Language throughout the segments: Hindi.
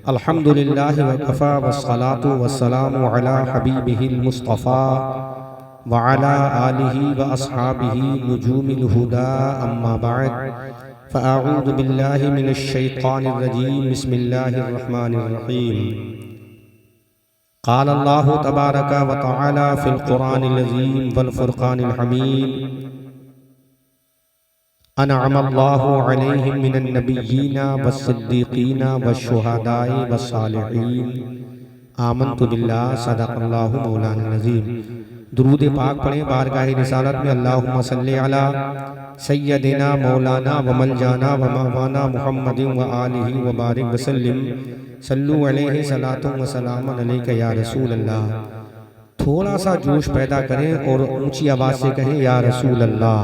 अल्हम्दुलिल्लाह वकफ़ा वस्सलातु वस्सलामु अला हबीबिहिल मुस्तफ़ा व अला आलिहि व अस्हाबिहि नुजूमिल हुदा अम्मा बअद फ़अऊज़ु बिल्लाहि मिनश शैतानिर रजीम बिस्मिल्लाहिर रहमानिर रहीम क़ाल अल्लाहु तबारक व तआला फ़िल क़ुरानिल अज़ीम वल फ़ुरक़ानिल हमीद अनअमल्लाहु अलैहिम मिनन नबिय्यीना वस्सिद्दीक़ीना वश्शुहदाई वस्सालिहीन आमन्तु बिल्लाह सदक़ल्लाहु मौलाना अज़ीम। दुरूद पाक पढ़ें बारगाह रिसालत में। अल्लाहुम्मा सल्लि अला सय्यदिना मौलाना व मलजाना व मवाना मुहम्मदिन व आलिहि व बारिक वसल्लिम सल्लु अलैहि सलातुन व सलामुन अलैका या रसूल अल्लाह। थोड़ा सा जोश पैदा करें और ऊंची आवाज़ से कहें या रसूल अल्लाह,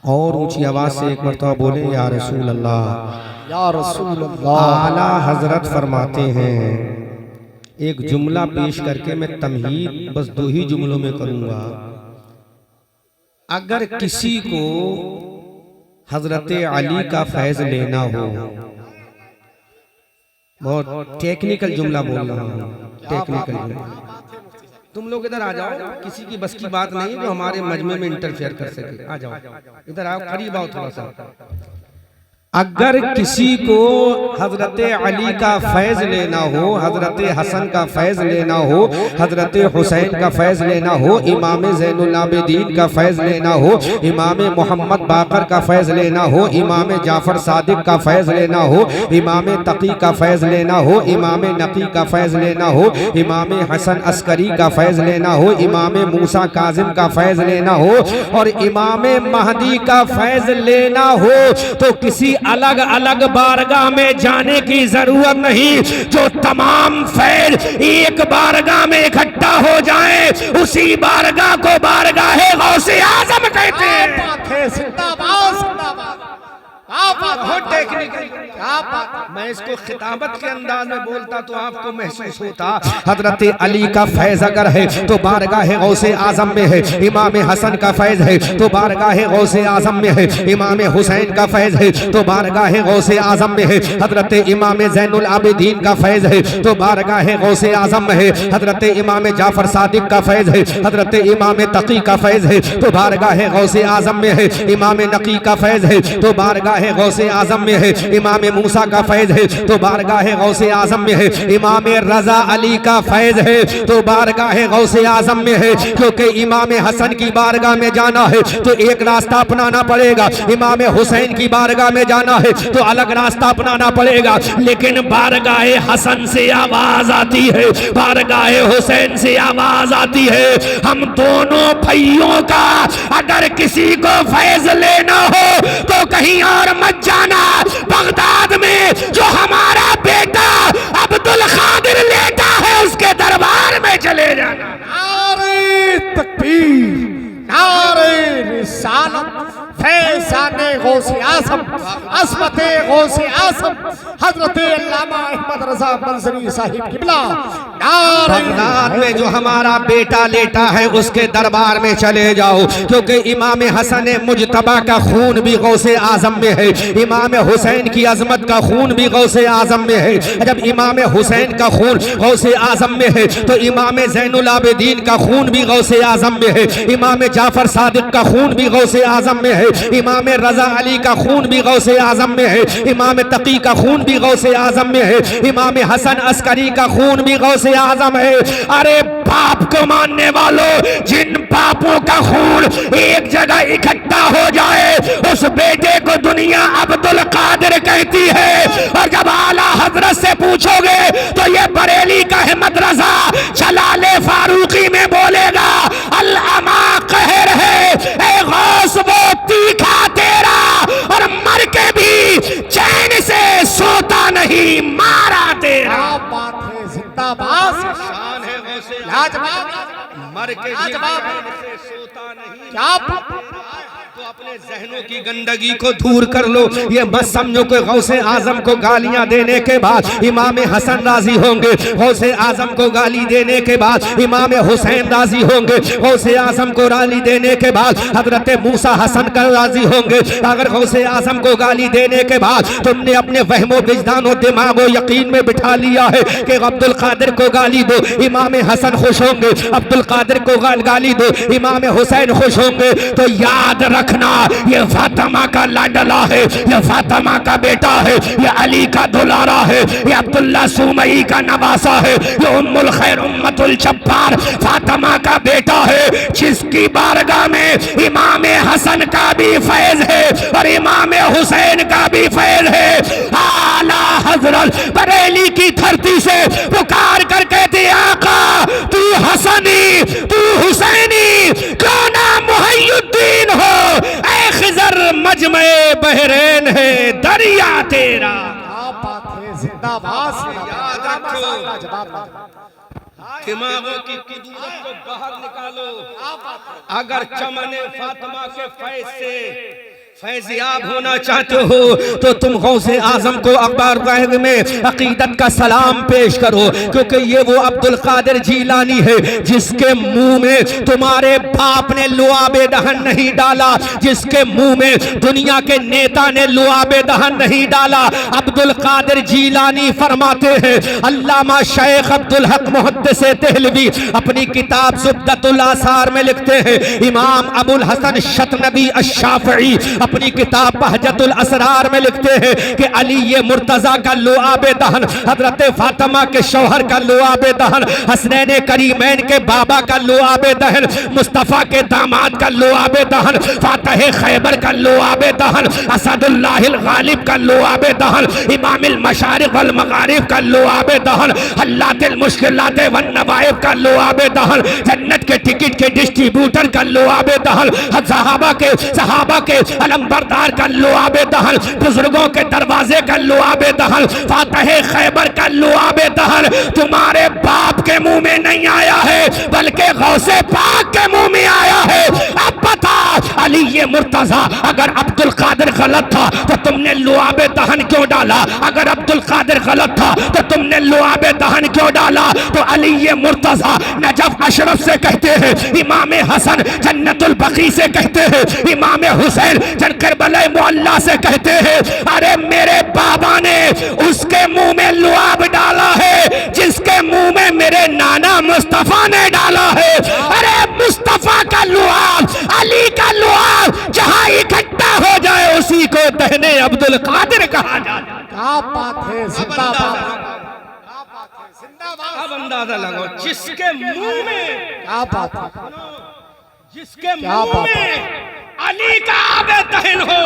और ऊंची आवाज़ से एक मरतबा बोले या रसूल अल्लाह, या रसूल अल्लाह। आला हजरत फरमाते हैं, एक जुमला पेश करके मैं तमहीद बस 2 ही जुमलों में करूंगा। अगर किसी को हजरत अली का फैज लेना हो, बहुत टेक्निकल जुमला बोल रहा हूँ, टेक्निकल जुमला। तुम लोग इधर आ जाओ, किसी की बस की बात नहीं है जो हमारे मजमे में इंटरफेयर कर सके। आ जाओ, इधर आओ, करीब आओ थोड़ा सा। अगर किसी को हजरत अली का फैज लेना हो, हजरत हसन का फैज लेना हो, हजरत हुसैन का फैज लेना हो, इमाम ज़ैनुल आबिदीन का फैज लेना हो, इमाम मोहम्मद बाकर का फैज लेना हो, इमाम जाफर सादिक का फैज लेना हो, इमाम तकी का फैज लेना हो, इमाम नकी का फैज लेना हो, इमाम हसन अस्करी का फैज लेना हो, इमाम मूसा काजिम का फैज लेना हो और इमाम महदी का फैज लेना हो, तो किसी अलग अलग बारगाह में जाने की जरूरत नहीं। जो तमाम फैज एक बारगाह में इकट्ठा हो जाए, उसी बारगाह को बारगाह गौसे आजम कहते हैं। मैं इसको खिताबत के अंदाज में बोलता तो आपको महसूस होता। हजरत अली का फैज अगर है तो बारगाह गौसे आजम में है। इमाम हसन का फैज है तो बारगाह गौसे आजम में है। इमाम हुसैन का फैज है तो बारगाह गौसे आजम में है। हजरत इमाम ज़ैनुल आबिदीन का फैज है तो बारगाह गौसे आजम में है। हजरत इमाम जाफर सादिक का फैज है, हजरत इमाम तकी का फैज है तो बारगाह गौसे आजम में है। इमाम नकी का फैज है तो बारगाह गौसे आजम में है। इमाम मूसा का फैज है तो बारगाह गौसे आजम में है। इमाम रजा अली का फैज है तो बारगाह गौसे आजम में है। क्योंकि इमाम हसन की बारगाह में जाना है तो एक रास्ता अपनाना पड़ेगा, इमाम हुसैन की बारगाह में जाना है तो अलग रास्ता अपनाना पड़ेगा। लेकिन बारगाह हसन से आवाज आती है, बारगाह हुसैन से आवाज आती है। हम दोनों भाइयों का अगर किसी को फैज लेना हो तो कहीं और मत जाना, बगदाद में जो हमारा बेटा अब्दुल कादिर लेटा है उसके दरबार में चले जाना। नारे तकबीर, नारे रिसालत, फैज़ाने गौसे आज़म, अस्मते गौसे आज़म हजरत अल्लामा अहमद रज़ा मंज़री साहिब किबला। बगदाद में जो हमारा बेटा लेटा है उसके दरबार में चले जाओ, क्योंकि इमाम हसन मुजतबा का खून भी गौसे आजम में है। इमाम हुसैन की अजमत का खून भी गौसे आजम में है। जब इमाम हुसैन का खून गौसे आजम में है तो इमाम ज़ैनुल आबिदीन का खून भी गौसे आजम में है। इमाम जाफर सादिक का खून भी गौसे आजम में है। इमाम रजा अली का खून भी गौसे आजम में है। इमाम तकी का खून भी गौसे आजम में है। इमाम हसन अस्करी का खून भी गौसे आजम है। अरे बाप को मानने वालों, जिन बापों का खून एक जगह इकट्ठा हो जाए उस बेटे को दुनिया अब्दुल कादिर कहती है। और जब आला हजरत से पूछोगे तो ये बरेली का अहमद रजा जलाले फारूकी में बोलेगा अल्लामा कहर है, ए गौस वो तीखा तेरा और मर के भी चैन से सोता नहीं, मारा तेरा। क्या बात है, जिंदाबाद। शान है गौस लाजवाब, मर के लाजवाब। से सोता नहीं। क्या तो अपने जहनों की गंदगी को दूर कर लो। ये मत समझो कि गौसे आजम को गालियां देने के बाद इमाम हसन राजी होंगे, गौसे आजम को गाली देने के बाद इमाम हुसैन राजी होंगे, गौसे आजम को गाली देने के बाद हजरत मूसा हसन कर राजी होंगे। अगर गौसे आजम को गाली देने के बाद तुमने अपने वहमो विजदान और दिमाग और यकीन में बिठा लिया है कि अब्दुल कादिर को गाली दो, इमाम हसन खुश होंगे, अब्दुल कादिर को गाली दो, इमाम हुसैन खुश होंगे, तो याद रखना ये फातिमा का लाडला है, ये फातिमा का बेटा है, ये अली का दुलारा है, ये अब्दुल्ला सुमई का नवासा है, ये उम्मुल खैर उम्मतुल जब्बार फातिमा का बेटा है, जिसकी बारगाह में इमाम हसन का भी फैज है और इमाम हुसैन का भी फैज है। आला हजरत बरेली की धरती से पुकार कर कहते आका तू हसनी तू हुसैनी क्यों ना मुहय्युद्दीन हो, ऐ खिजर मजमे बहरैन है दरिया तेरा। क्या बात है, जिंदाबाद। याद रखो, लाजवाब। दिमागों की कुदूरत को बाहर निकालो। अगर चमने फातिमा के फैज से फैज़याब होना चाहते हो तो तुम गौसे आजम को अखबार गाह में अकीदत का सलाम पेश करो, क्योंकि ये वो अब्दुल कादिर जीलानी है जिसके मुंह में तुम्हारे बाप ने लुआबे दहन नहीं डाला, जिसके मुंह में दुनिया के नेता ने लुआबे दहन नहीं डाला। अब्दुल कादिर जीलानी फरमाते हैं, अल्लामा शेख अब्दुल हक मुहद्दिस देहलवी अपनी किताब ज़ुब्दतुल आसार में लिखते हैं, इमाम अबुल हसन शतनबी अश-शाफ़ई अपनी किताब बहजतुल असरार में लिखते हैं कि अली ये मुर्तजा का लुआबे दहन, हजरत फातिमा के शौहर का लुआबे दहन, हसनैन करीमैन के बाबा का लुआबे दहन, मुस्तफ़ा के दामाद का लुआबे दहन, फातह खैबर का लुआबे दहन, असदुल्लाहिल गालिब का लुआबे दहन, इमामिल मशारिक़ वल मगारिब का लुआबे दहन, हल्लातिल मुश्किलात वन नवाइब का लुआबे दहन, जन्नत के टिकट के डिस्ट्रीब्यूटर का लुआबे दहन, सहाबा के अलमबरदार का लुआबे दहन, बुजुर्गों के दरवाजे का लुआबे दहन, फातह खैबर का लुआबे दहन तुम्हारे बाप के मुंह में नहीं आया है बल्कि गौसे पाक के मुंह में आया है। अब बता अली ये मुर्तजा, अगर अब्दुल कादिर गलत था तो तुमने लुआबे दहन क्यों डाला? अगर अब्दुल कादिर गलत था तो तुमने लुआबे दहन क्यों डाला? तो अली ये मुर्तजा नजफ अशरफ से कहते हैं, इमाम हसन जन्नतुल बकी से कहते हैं, इमाम हुसैन करबला मुअल्ला से कहते हैं, अरे मेरे बाबा ने उसके मुंह में लुआब डाला है जिसके मुंह में मेरे नाना मुस्तफा ने डाला है। अरे मुस्तफा का लुआब, अली का लुआब जहां इकट्ठा हो जाए उसी को दहने अब्दुल कादिर कहा जाता है। क्या बात है, जिंदाबाद। अब अंदाजा लगाओ जिसके मुंह में, क्या बात है, जिसके क्या मुंह बात में अली का आबे दहन हो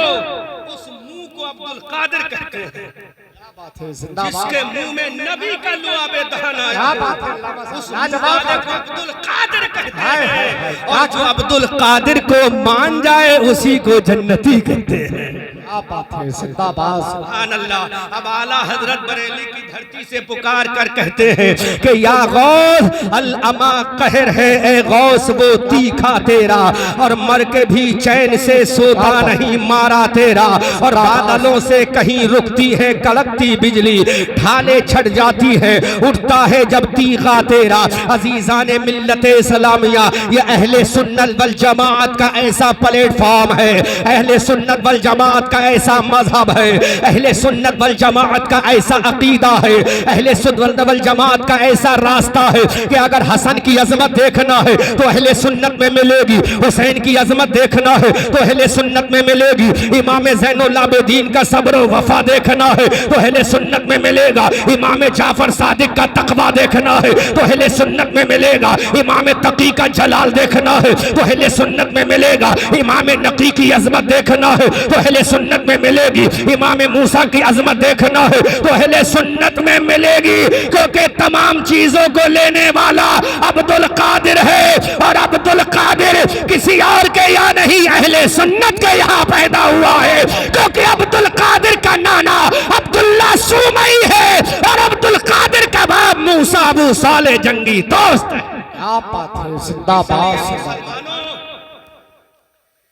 उस मुंह को अब्दुल कादिर कहते हैं। क्या बात है, जिंदाबाद। जिसके मुंह में नबी का लुआबे दहन क्या आया बात है, उस लाजवाब। मुंह को अब्दुल कादिर कहते हाय, हाय, हैं, हाय। और जो अब्दुल कादिर को मान जाए उसी को जन्नती कहते हैं। क्या बात है, जिंदाबाद। सुभान अल्लाह। अब आला हजरत बरेली की धरती से पुकार कर कहते हैं कि या गौस अल अमा कहर है, ए गौस वो तीखा तेरा, और मर के भी चैन से सोता नहीं मारा तेरा, और बादलों से कहीं रुकती है कड़कती बिजली, ढाले छट जाती है उठता है जब तीखा तेरा। अजीजान मिल्लत इस्लामिया, ये अहले सुन्नत वल जमात का ऐसा प्लेटफॉर्म है, अहले सुन्नत वल जमात का ऐसा मजहब है, अहले सुन्नत वल जमात का ऐसा अकीदा है, अहले सुन्नत वल जमात का ऐसा रास्ता है कि अगर हसन की अजमत देखना है तो अहले सुन्नत में मिलेगी, हुसैन की अजमत देखना है तो अहले सुन्नत में मिलेगी, इमाम ज़ैनुल आबिदीन का सब्र वफा देखना है तो अहले सुन्नत में मिलेगा, इमाम जाफर सादिक का तकवा देखना है तो अहले सुन्नत में मिलेगा, इमाम तकी का जलाल देखना है तो अहले सुन्नत में मिलेगा, इमाम नकी की अजमत देखना है तो अहले सुन्नत में मिलेगी, इमाम मूसा की अजमत देखना है तो अहले सुन्नत में मिलेगी, क्योंकि तमाम चीजों को लेने वाला अब्दुल कादिर है, और अब्दुल कादिर किसी और के यहाँ नहीं अहले सुन्नत के यहाँ पैदा हुआ है, क्योंकि अब्दुल कादिर का नाना अब्दुल्ला सुमई है और अब्दुल कादिर का बाप मूसा अबू साले जंगी दोस्त है। क्या बात है, जिंदाबाद मुसलमानों,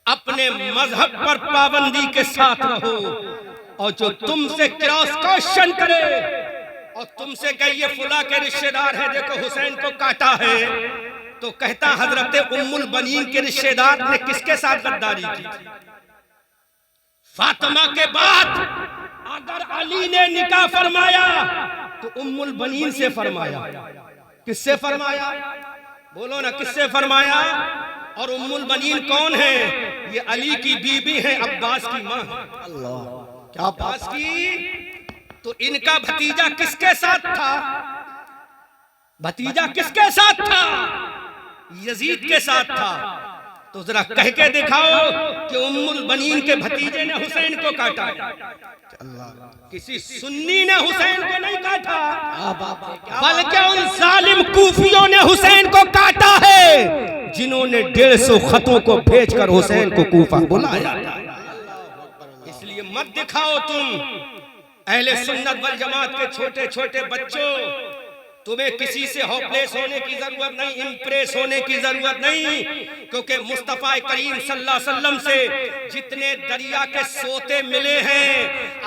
अपने मजहब पर पाबंदी के साथ रहो, और जो तुमसे क्रॉस क्वेश्चन करे और तुमसे कहे ये फुला के रिश्तेदार है, देखो हुसैन को काटा है, तो कहता हजरत उम्मुल बनीन के रिश्तेदार ने किसके साथ गद्दारी की थी? फातिमा के बाद अगर अली ने निकाह फरमाया तो उम्मुल बनीन से फरमाया। किससे फरमाया? बोलो ना, किससे फरमाया? और उम्मुल बनीन कौन है? ये अली की बीबी है, अब्बास की मां। अल्लाह, क्या अब्बास की। तो इनका भतीजा किसके साथ था? भतीजा किसके साथ था? यजीद के साथ था। तो जरा कह के दिखाओ कि उम्मुल बनीन के भतीजे ने हुसैन को काटा। किसी सुन्नी ने हुसैन को नहीं काटा, बल्कि उन जालिम कूफियों ने हुसैन को काटा है, जिन्होंने 150 खतों को भेजकर हुसैन को कूफा बुलाया। इसलिए मत दिखाओ तुम अहले सुन्नत वल जमात के छोटे छोटे बच्चों, तुम्हें किसी से होपलेस होने की जरूरत नहीं, इंप्रेस होने की जरूरत नहीं, क्योंकि मुस्तफा करीम सल्लल्लाहु अलैहि वसल्लम से जितने दरिया के सोते मिले हैं,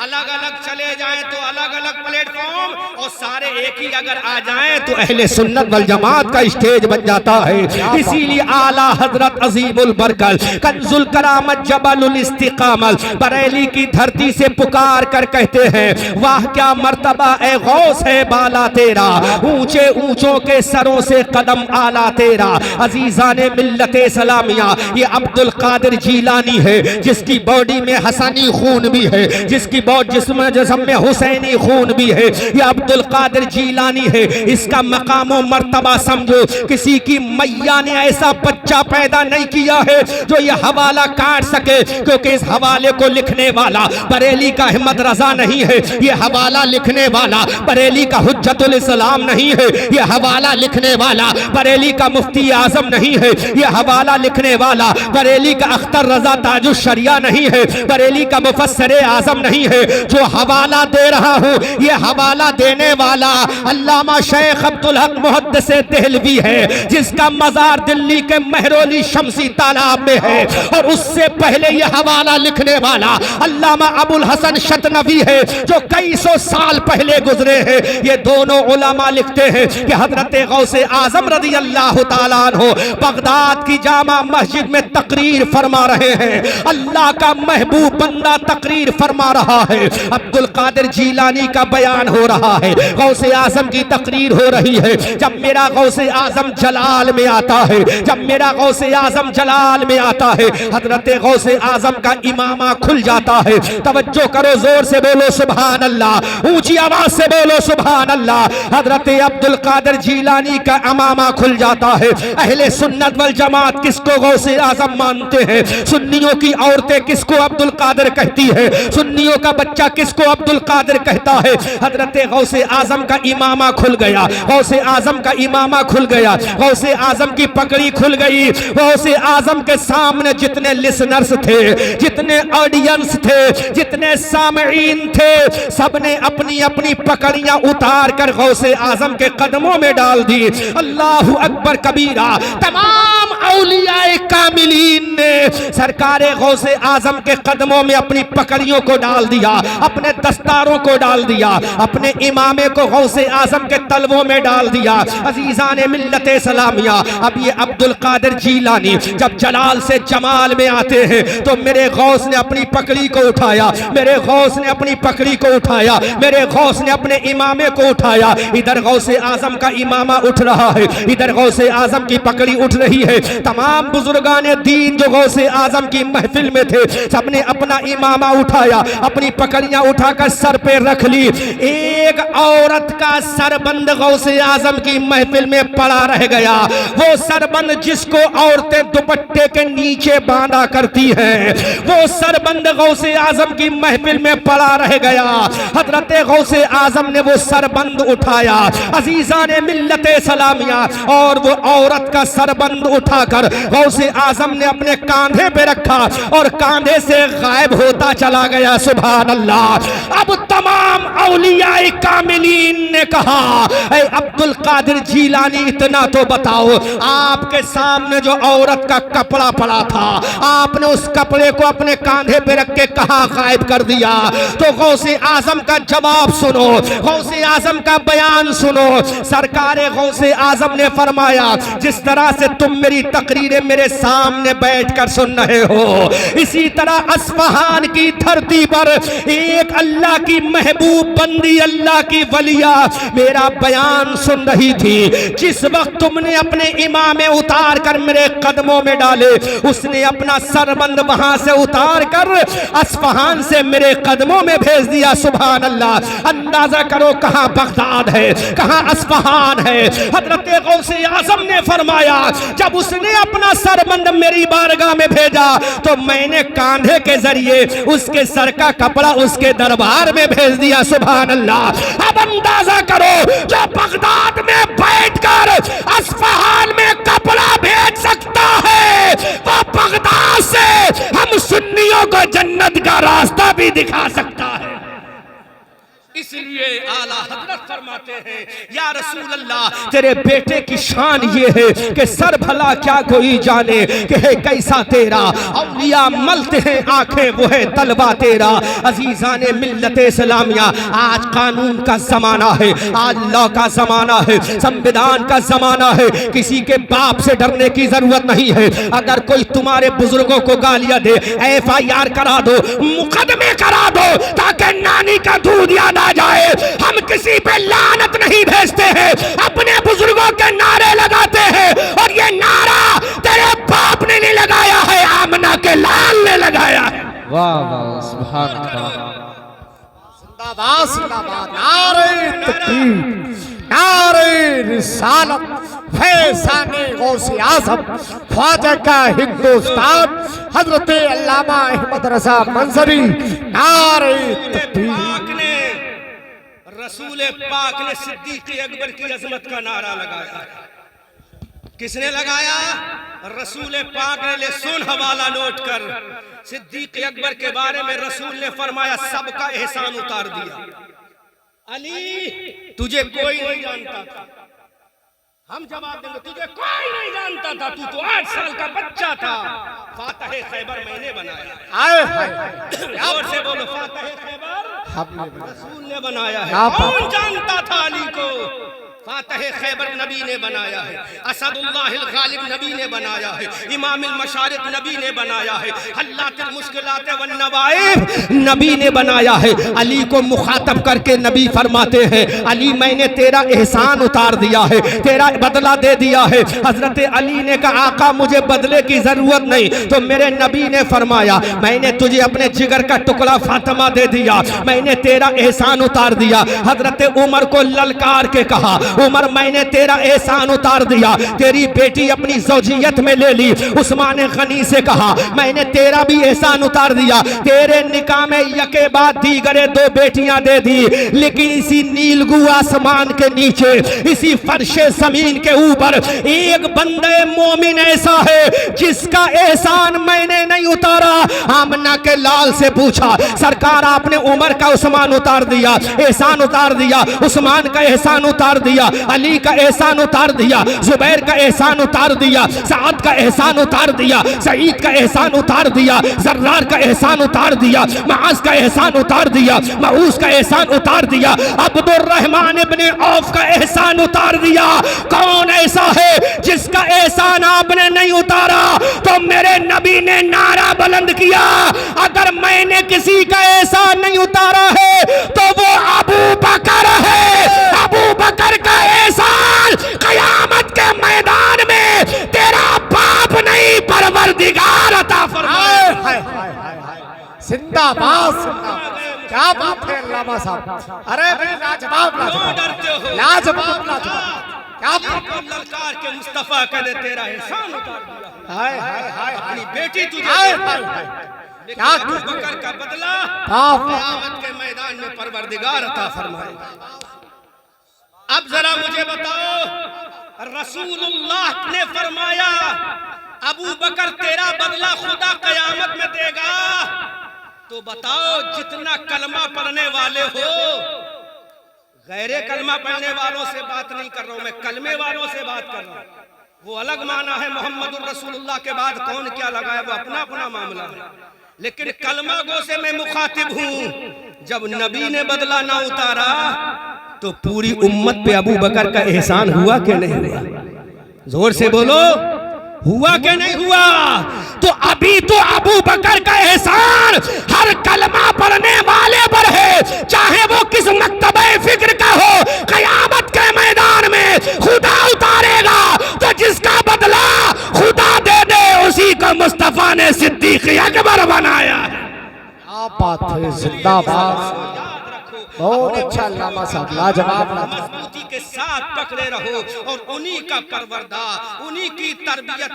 अलग अलग चले जाएं तो अलग अलग प्लेटफॉर्म, और सारे एक ही अगर आ जाएं तो अहले सुन्नत वल जमात का स्टेज बन जाता है। इसीलिए आला हजरत अजीमुल बरकत कंजुल करामत जबलुल इस्तिकामत बरेली की धरती से पुकार कर कहते हैं, वाह क्या मर्तबा ए गौस है बाला तेरा, ऊंचे ऊंचों के सरों से कदम आला तेरा। अजीजाने मिल्लते सलामिया, ये अब्दुल कादिर जीलानी है, जिसकी बॉडी में हसनी खून भी है, जिसकी बॉडी जिस्म में हुसैनी खून भी है। ये अब्दुल कादिर जीलानी है। इसका मकाम और मर्तबा समझो, किसी की मैया ने ऐसा बच्चा पैदा नहीं किया है जो ये हवाला काट सके, क्योंकि इस हवाले को लिखने वाला बरेली का अहमद रजा नहीं है, ये हवाला लिखने वाला बरेली का हुज्जतुल इस्लाम नहीं है, ये हवाला लिखने वाला बरेली का मुफ्ती आजम नहीं है, ये हवाला लिखने वाला बरेली का अख्तर रजा ताजुश शरिया नहीं है, बरेली का मुफस्सर आजम नहीं है। जो हवाला दे रहा हूँ, ये हवाला देने वाला अल्लामा शेख अब्दुल हक मुहद्दिस देहलवी है, जिसका मजार दिल्ली के महरोली शमसी तालाब में है, और उससे पहले ये हवाला लिखने वाला अल्लामा अबुल हसन शतनवी है, जो कई सौ साल पहले गुजरे हैं। ये दोनों उलमा लिखते हैं कि हजरत गौसे आजम रज़ी अल्लाह ताला अन्हु बगदाद की जामा मस्जिद में तकरीर फरमा रहे हैं। अल्लाह का महबूब बंदा तकरीर फरमा रहा है, अब्दुल कादिर जीलानी का बयान हो रहा है, गौसे आजम की तकरीर हो रही है। जब मेरा गौसे आजम जलाल में आता है, जब मेरा गौसे आजम जलाल में आता है, हजरत गौसे आजम का इमामा खुल जाता है। तवज्जो करो, जोर से बोलो सुभान अल्लाह, ऊंची आवाज से बोलो सुभान अल्लाह। हजरत अब्दुल कादिर जीलानी का इमामा खुल जाता है। अहले सुन्नत वल जमात किसको गौसे आजम मानते हैं? सुन्नियों की औरतें किसको अब्दुल कादिर कहती है? सुन्नियों का बच्चा किसको अब्दुल कादिर कहता है? हजरत गौसे आजम का इमामा खुल गया, गौसे आजम का इमामा खुल गया, गौसे आजम की पकड़ी खुल गई। गौसे आजम के सामने जितने लिसनर्स थे, जितने ऑडियंस थे, जितने सामईन थे, सबने अपनी अपनी पकड़ियां उतार कर गौसे आजम के कदमों में डाल दी। अल्लाहु अकबर कबीरा। तमाम औलियाए कामिलीन ने सरकारे गौसे आजम के कदमों में अपनी पकड़ियों को डाल दिया, अपने दस्तारों को डाल दिया, अपने इमामे को गौसे आजम के तलवों में डाल दिया। अजीजाने मिल्लते सलामिया, अब ये अब्दुल कादिर जीलानी जब जलाल से जमाल में आते हैं तो मेरे गौस ने अपनी पकड़ी को उठाया, मेरे गौस ने अपनी पकड़ी को उठाया, मेरे गौस ने अपने इमामे को उठाया। इधर गौसे आजम का इमामा उठ रहा है, इधर गौसे आजम की पकड़ी उठ रही है। तमाम बुजुर्गाने दीन जो गौसे आजम की महफिल में थे, सबने अपना इमामा उठाया, अपनी पकड़ियां उठाकर सर पे रख ली। एक औरत का सरबंद गौसे आजम की महफिल में पड़ा रह गया, वो सरबंद जिसको औरतें दुपट्टे के नीचे बांधा करती हैं, वो सरबंद गौसे आजम की महफिल में पड़ा रह गया। हजरत गौसे आजम ने वो सरबंद उठाया, अजीजाने मिल्लते सलामिया, और वो औरत का सरबंद उठाकर कर गौसे आजम ने अपने कांधे पे रखा और कांधे से गायब होता चला गया। सुभान अल्लाह। अब तमाम औलियाए कामिलीन ने कहा, ऐ अब्दुल कादिर जीलानी इतना तो बताओ, आपके सामने जो औरत का कपड़ा पड़ा था, आपने उस कपड़े को अपने कांधे पे रख के कहां गायब कर दिया? तो गौसे आजम का जवाब सुनो, गौसे आजम का बयान सुनो। सरकारे गौसे आजम ने फरमाया, जिस तरह से तुम मेरी तकरीरें मेरे सामने बैठकर सुन रहे हो, इसी तरह अस्फहान की धरती पर एक अल्लाह की महबूब बंदी, अल्लाह की वलिया मेरा बयान सुन रही थी। जिस वक्त तुमने अपने इमामे उतार कर मेरे कदमों में डाले, उसने अपना सरबंद वहां से उतार कर अस्फहान से मेरे कदमों में भेज दिया। सुभान अल्लाह। अंदाजा करो कहां बगदाद है, कहां अस्फहान है। हजरत गौसे आजम ने फरमाया, जब उसने अपना सरबंद मेरी बारगाह में भेजा तो मैंने कांधे के जरिए उसके सर का कपड़ा उसके दरबार में भेज दिया। सुभान अल्लाह। अब अंदाजा करो, जो बगदाद में बैठकर अस्फहान में कपड़ा भेज सकता है, वो बगदाद से हम सुन्नियों को जन्नत का रास्ता भी दिखा सकता है। इसलिए आला हजरत फरमाते हैं, या रसूल अल्लाह, तेरे बेटे की शान ये है कि सर भला क्या कोई जाने कि है कैसा तेरा। औलिया मलते हैं आंखें, वो है तलवा तेरा। अजीजाने मिल्लत इस्लामिया, आज कानून का जमाना है, आज लॉ का जमाना है, संविधान का जमाना है। किसी के बाप से डरने की जरूरत नहीं है। अगर कोई तुम्हारे बुजुर्गों को गालियां दे, FIR करा दो, मुकदमे करा दो, ताकि नानी का दूध याद आ जाए। हम किसी पे लानत नहीं भेजते हैं, अपने बुजुर्गों के नारे लगाते हैं। और ये नारा तेरे बाप ने नहीं लगाया है, आमना के लाल ने लगाया है। वाह वाह, सुभान अल्लाह। जिंदाबाद जिंदाबाद, नारे तकबीर, नारे रिसालत, फैज़ाने गौसे आज़म, ख्वाजा का हिंदुस्तान, हजरत अल्लामा अहमद रज़ा मंजरी, नारे तकबीर। रसूल पाक ने सिद्दीक़ अकबर की अजमत का नारा लगाया। किसने लगाया? रसूल पाक ने। ले सुन हवाला नोट कर। सिद्दीक़ अकबर के बारे में रसूल ने फरमाया, सबका एहसान उतार दिया। अली, तुझे कोई नहीं जानता था। हम जवाब देंगे, तुझे कोई नहीं जानता था, तू तो 8 साल का बच्चा था। फातह खैबर मैंने बनाया। और से बोलो, फातह खैबर रसूल ने बनाया है। कौन जानता था अली को? फातह खैबर नबी ने बनाया है, असदुल्लाहिल गालिब नबी ने बनाया है, इमामुल मशारिक नबी ने बनाया है, हल्लातुल मुश्किलात वन नवाइब नबी ने बनाया है। अली को मुखातब करके नबी फरमाते हैं, अली मैंने तेरा एहसान उतार दिया है, तेरा बदला दे दिया है। हजरत अली ने कहा, आका मुझे बदले की जरूरत नहीं। तो मेरे नबी ने फरमाया, मैंने तुझे अपने जिगर का टुकड़ा फातिमा दे दिया, मैंने तेरा एहसान उतार दिया। हजरत उमर को ललकार के कहा, उमर मैंने तेरा एहसान उतार दिया, तेरी बेटी अपनी ज़ौजियत में ले ली। उस्मान गनी से कहा, मैंने तेरा भी एहसान उतार दिया, तेरे निकाह में यके बाद दीगरे 2 बेटियां दे दी। लेकिन इसी नीलगू आसमान के नीचे, इसी फर्शे जमीन के ऊपर एक बंदे मोमिन ऐसा है जिसका एहसान मैंने नहीं उतारा। आमना के लाल से पूछा, सरकार आपने उमर का उस्मान उतार दिया, एहसान उतार दिया, उस्मान का एहसान उतार दिया, अली का एहसान उतार दिया, जुबैर का एहसान उतार दिया, साद का एहसान उतार दिया, सईद का एहसान उतार दिया, जर्रार का एहसान उतार दिया, माज का एहसान उतार दिया, मऊस का एहसान उतार दिया, अब्दुर्रहमान इब्ने औफ का एहसान उतार दिया। कौन ऐसा है जिसका एहसान आपने नहीं उतारा? तो मेरे नबी ने नारा बुलंद किया, अगर मैंने किसी का एहसान नहीं उतारा है तो वो अबू बकर है। अबू बकर का एहसान कयामत के मैदान में तेरा बाप नहीं, परवरदिगार अता फरमाए। जिंदाबाद जिंदाबाद, क्या बात है अल्लामा साहब। अरे भाई लाजवाब लाजवाब लाजवाब लाजवाब, क्या ललकार के मुस्तफा कहते तेरा एहसान उतार दिया। हाय हाय हाय, अपनी बेटी तुझे क्या अबू बकर का बदला क़यामत के मैदान में परवरदिगार अता फरमाए। अब जरा मुझे बताओ, रसूलुल्लाह ने फरमाया अबू बकर तेरा बदला खुदा कयामत में देगा। तो बताओ जितना कलमा पढ़ने वाले हो, गैरे कलमा पढ़ने वालों से बात नहीं कर रहा हूं मैं, कलमे वालों से बात कर रहा हूं। वो अलग माना है, मोहम्मद रसूलुल्लाह के बाद कौन क्या लगाए वो अपना अपना मामला है, लेकिन कलमा गो से मैं मुखातिब हूं। जब नबी ने बदला ना उतारा तो पूरी उम्मत पे अबू बकर का एहसान हुआ कि नहीं हुआ? जोर से बोलो, हुआ कि नहीं हुआ? तो अभी तो अबू बकर का एहसान हर कलमा पढ़ने वाले पर है, चाहे वो किस मक्तबे फिक्र का हो। कयामत के मैदान में खुदा उतारेगा तो जिसका बदला खुदा दे दे उसी को मुस्तफा ने सिद्दीक अकबर बनाया है। क्या बात है, जिंदाबाद। बहुत अच्छा अल्लामा साहब, लाजवाब। मजबूती के साथ पकड़े रहो और उन्हीं का परवरदा, उन्हीं की तरबियत